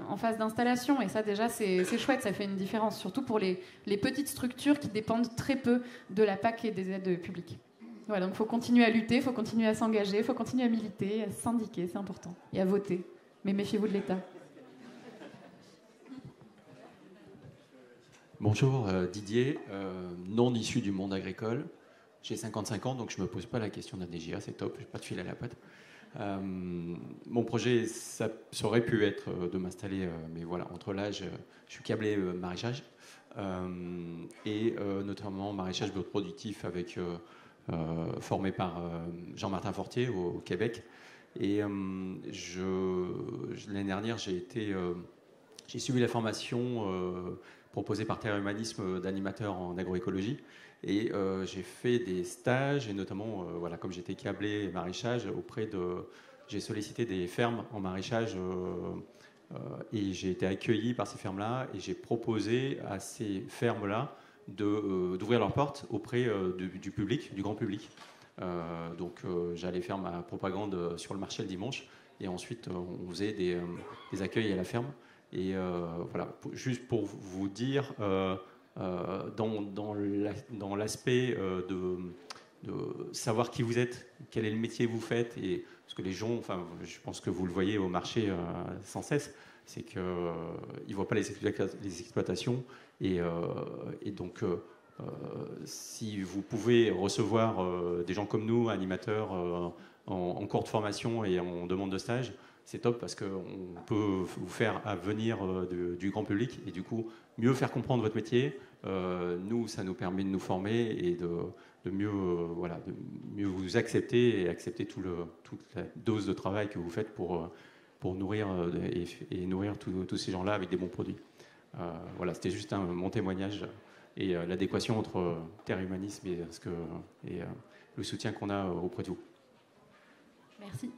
en phase d'installation. Et ça, déjà, c'est chouette, ça fait une différence, surtout pour les petites structures qui dépendent très peu de la PAC et des aides publiques. Voilà, donc il faut continuer à lutter, il faut continuer à s'engager, il faut continuer à militer, à se syndiquer, c'est important, et à voter. Mais méfiez-vous de l'État. Bonjour, Didier, non issu du monde agricole. J'ai 55 ans, donc je ne me pose pas la question de la DGA, c'est top, je n'ai pas de fil à la patte. Mon projet, ça aurait pu être de m'installer, mais voilà, entre l'âge, je suis câblé maraîchage, et notamment maraîchage bioproductif formé par Jean-Martin Fortier au Québec. Et l'année dernière, j'ai suivi la formation proposée par Terre Humanisme d'animateur en agroécologie. Et j'ai fait des stages, et notamment, comme j'étais câblé maraîchage, j'ai sollicité des fermes en maraîchage, et j'ai été accueilli par ces fermes-là, et j'ai proposé à ces fermes-là d'ouvrir leurs portes auprès du public, du grand public. Donc j'allais faire ma propagande sur le marché le dimanche, et ensuite on faisait des accueils à la ferme. Et juste pour vous dire... dans l'aspect de savoir qui vous êtes, quel est le métier que vous faites, et ce que les gens, je pense que vous le voyez au marché sans cesse, c'est qu'ils ne voient pas les exploitations, et donc si vous pouvez recevoir des gens comme nous, animateurs en cours de formation et en demande de stage, c'est top parce qu'on peut vous faire venir du grand public et du coup mieux faire comprendre votre métier. Nous, ça nous permet de nous former et de mieux vous accepter et accepter toute la dose de travail que vous faites pour nourrir et nourrir tous ces gens-là avec des bons produits. C'était juste mon témoignage et l'adéquation entre Terre Humanisme et le soutien qu'on a auprès de vous. Merci.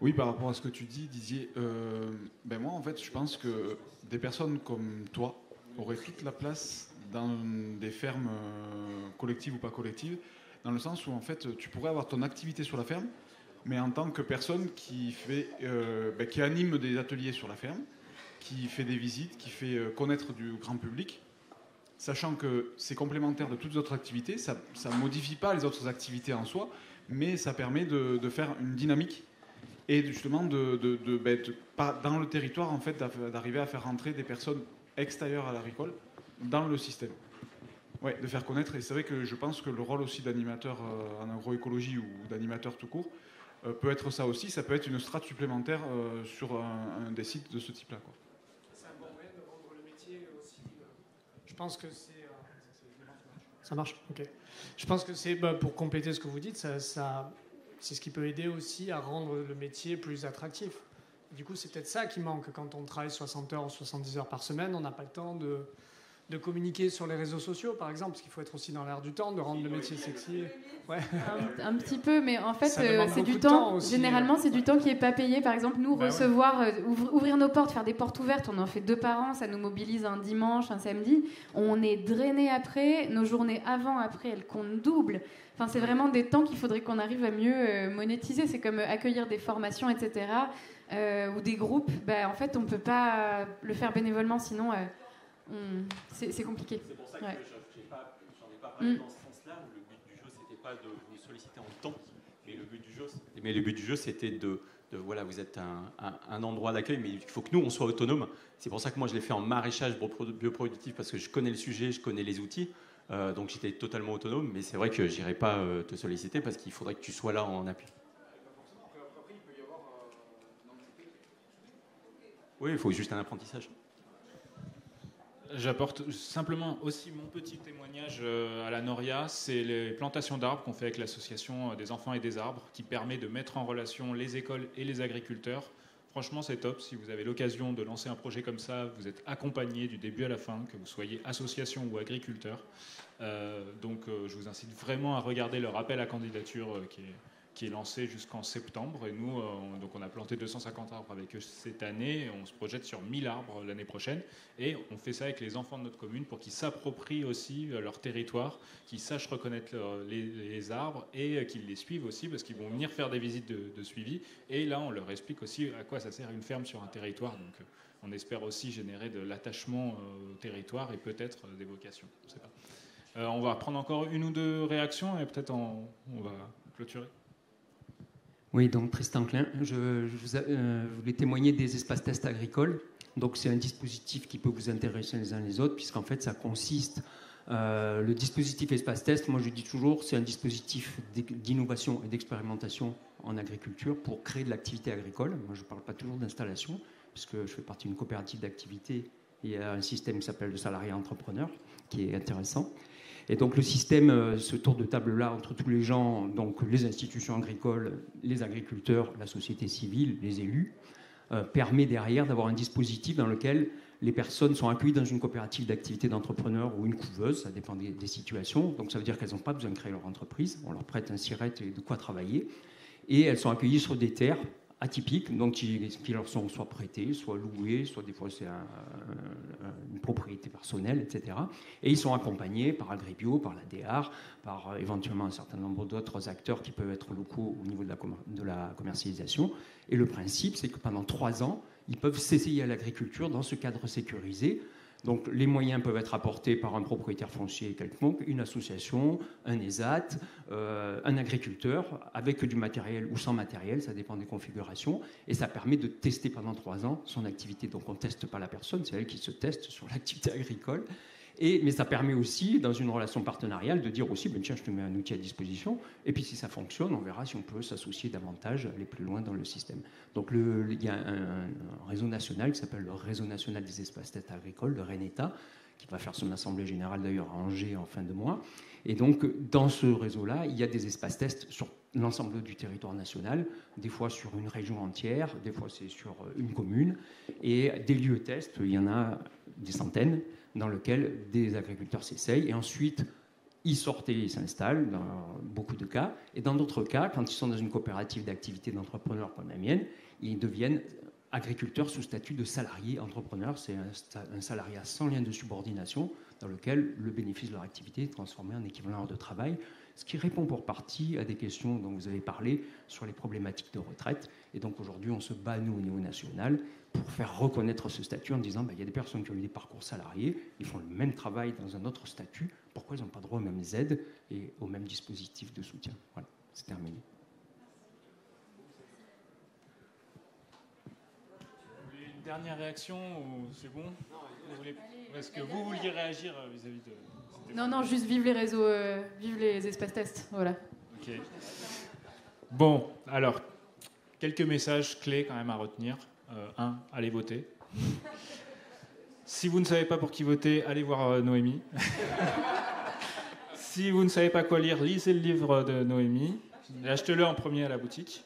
Oui, par rapport à ce que tu dis, Didier, moi, en fait, je pense que des personnes comme toi auraient toute la place dans des fermes collectives ou pas collectives, dans le sens où, en fait, tu pourrais avoir ton activité sur la ferme, mais en tant que personne qui anime des ateliers sur la ferme, qui fait des visites, qui fait connaître du grand public, sachant que c'est complémentaire de toutes les autres activités, ça ne modifie pas les autres activités en soi, mais ça permet de faire une dynamique et justement dans le territoire, en fait, d'arriver à faire rentrer des personnes extérieures à l'agricole dans le système. Ouais, de faire connaître. Et c'est vrai que je pense que le rôle aussi d'animateur en agroécologie ou d'animateur tout court peut être ça aussi. Ça peut être une strate supplémentaire sur un des sites de ce type-là, quoi. C'est un bon moyen de rendre le métier aussi. Je pense que c'est... Ça marche. Ok. Je pense que c'est, pour compléter ce que vous dites, c'est ce qui peut aider aussi à rendre le métier plus attractif. Du coup, c'est peut-être ça qui manque. Quand on travaille 60 heures ou 70 heures par semaine, on n'a pas le temps de de communiquer sur les réseaux sociaux, par exemple, parce qu'il faut être aussi dans l'air du temps, de rendre le métier sexy. Ouais. Un petit peu, mais en fait, c'est du de temps. aussi, généralement, c'est du temps qui n'est pas payé. Par exemple, nous, Bah recevoir, ouvrir nos portes, faire des portes ouvertes, on en fait 2 par an, ça nous mobilise un dimanche, un samedi. On est drainé après, nos journées avant, après, elles comptent double. Enfin, c'est vraiment des temps qu'il faudrait qu'on arrive à mieux monétiser. C'est comme accueillir des formations, etc., ou des groupes. Ben, en fait, on ne peut pas le faire bénévolement, sinon c'est compliqué. C'est pour ça que Ouais. j'en ai pas parlé dans ce sens-là, où le but du jeu, c'était pas de vous solliciter en temps, mais le but du jeu, c'était de voilà, vous êtes un endroit d'accueil, mais il faut que nous, on soit autonome. C'est pour ça que moi, je l'ai fait en maraîchage bioproductif, parce que je connais le sujet, je connais les outils, donc j'étais totalement autonome, mais c'est vrai que j'irai pas te solliciter, parce qu'il faudrait que tu sois là en appui. Oui, il faut juste un apprentissage. J'apporte simplement aussi mon petit témoignage à la Noria, c'est les plantations d'arbres qu'on fait avec l'association des enfants et des arbres, qui permet de mettre en relation les écoles et les agriculteurs. Franchement, c'est top. Si vous avez l'occasion de lancer un projet comme ça, vous êtes accompagné du début à la fin, que vous soyez association ou agriculteur. Donc, je vous incite vraiment à regarder leur appel à candidature qui est lancé jusqu'en septembre. Et nous, donc on a planté 250 arbres avec eux cette année. On se projette sur 1000 arbres l'année prochaine. Et on fait ça avec les enfants de notre commune pour qu'ils s'approprient aussi leur territoire, qu'ils sachent reconnaître les arbres et qu'ils les suivent aussi, parce qu'ils vont venir faire des visites de suivi. Et là, on leur explique aussi à quoi ça sert une ferme sur un territoire. Donc on espère aussi générer de l'attachement au territoire et peut-être des vocations. Je sais pas. On va prendre encore 1 ou 2 réactions et peut-être on va clôturer. Oui, donc Tristan Klein, je voulais témoigner des espaces tests agricoles. Donc c'est un dispositif qui peut vous intéresser les uns les autres, puisqu'en fait ça consiste, le dispositif espace test, moi je dis toujours, c'est un dispositif d'innovation et d'expérimentation en agriculture pour créer de l'activité agricole. Moi je ne parle pas toujours d'installation, puisque je fais partie d'une coopérative d'activité. Il y a un système qui s'appelle le salarié entrepreneur, qui est intéressant. Et donc le système, ce tour de table-là entre tous les gens, donc les institutions agricoles, les agriculteurs, la société civile, les élus, permet derrière d'avoir un dispositif dans lequel les personnes sont accueillies dans une coopérative d'activité d'entrepreneurs ou une couveuse, ça dépend des situations. Donc ça veut dire qu'elles n'ont pas besoin de créer leur entreprise, on leur prête un siret et de quoi travailler. Et elles sont accueillies sur des terres atypiques, donc qui leur sont soit prêtées, soit louées, soit des fois c'est une propriété personnelle, etc. Et ils sont accompagnés par Agribio, par la DEAR, par éventuellement un certain nombre d'autres acteurs qui peuvent être locaux au niveau de la commercialisation. Et le principe, c'est que pendant 3 ans, ils peuvent s'essayer à l'agriculture dans ce cadre sécurisé. Donc les moyens peuvent être apportés par un propriétaire foncier quelconque, une association, un ESAT, un agriculteur, avec du matériel ou sans matériel, ça dépend des configurations, et ça permet de tester pendant 3 ans son activité. Donc on ne teste pas la personne, c'est elle qui se teste sur l'activité agricole. Mais ça permet aussi, dans une relation partenariale, de dire aussi, tiens, je te mets un outil à disposition, et puis si ça fonctionne, on verra si on peut s'associer davantage, aller plus loin dans le système. Donc il y a un réseau national qui s'appelle le Réseau national des espaces tests agricoles, le RENETA, qui va faire son assemblée générale d'ailleurs à Angers en fin de mois. Et donc dans ce réseau-là, il y a des espaces tests sur l'ensemble du territoire national, des fois sur une région entière, des fois c'est sur une commune, et des lieux tests, il y en a des centaines, dans lequel des agriculteurs s'essayent, et ensuite ils sortent et ils s'installent, dans beaucoup de cas. Et dans d'autres cas, quand ils sont dans une coopérative d'activité d'entrepreneurs comme la mienne, ils deviennent agriculteurs sous statut de salariés entrepreneurs. C'est un salariat sans lien de subordination, dans lequel le bénéfice de leur activité est transformé en équivalent heure de travail, ce qui répond pour partie à des questions dont vous avez parlé sur les problématiques de retraite. Et donc aujourd'hui, on se bat, nous, au niveau national, pour faire reconnaître ce statut en disant il y a des personnes qui ont eu des parcours salariés, ils font le même travail dans un autre statut, pourquoi ils n'ont pas droit aux mêmes aides et aux mêmes dispositifs de soutien. Voilà, c'est terminé. Vous voulez une dernière réaction ou c'est bon? Est-ce que vous vouliez réagir vis-à-vis de... Non, juste vive les réseaux, vive les espaces tests, voilà. Ok. Bon, alors, quelques messages clés quand même à retenir. 1, allez voter. Si vous ne savez pas pour qui voter, allez voir Noémie. Si vous ne savez pas quoi lire, lisez le livre de Noémie. Achetez-le en premier à la boutique.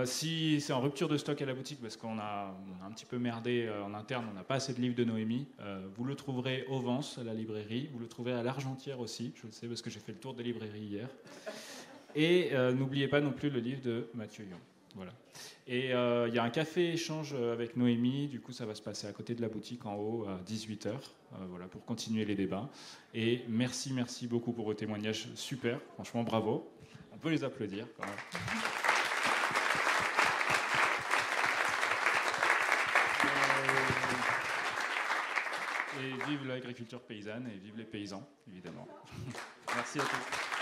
Si c'est en rupture de stock à la boutique parce qu'on a un petit peu merdé en interne, on n'a pas assez de livres de Noémie, vous le trouverez au Vence, à la librairie, vous le trouverez à l'Argentière aussi, je le sais parce que j'ai fait le tour des librairies hier. Et n'oubliez pas non plus le livre de Mathieu Yon. Voilà. Et il y a un café échange avec Noémie, du coup ça va se passer à côté de la boutique en haut à 18h, voilà, pour continuer les débats. Et merci beaucoup pour vos témoignages, super, franchement bravo, on peut les applaudir quand même. Et vive l'agriculture paysanne et vive les paysans, évidemment. Merci à tous.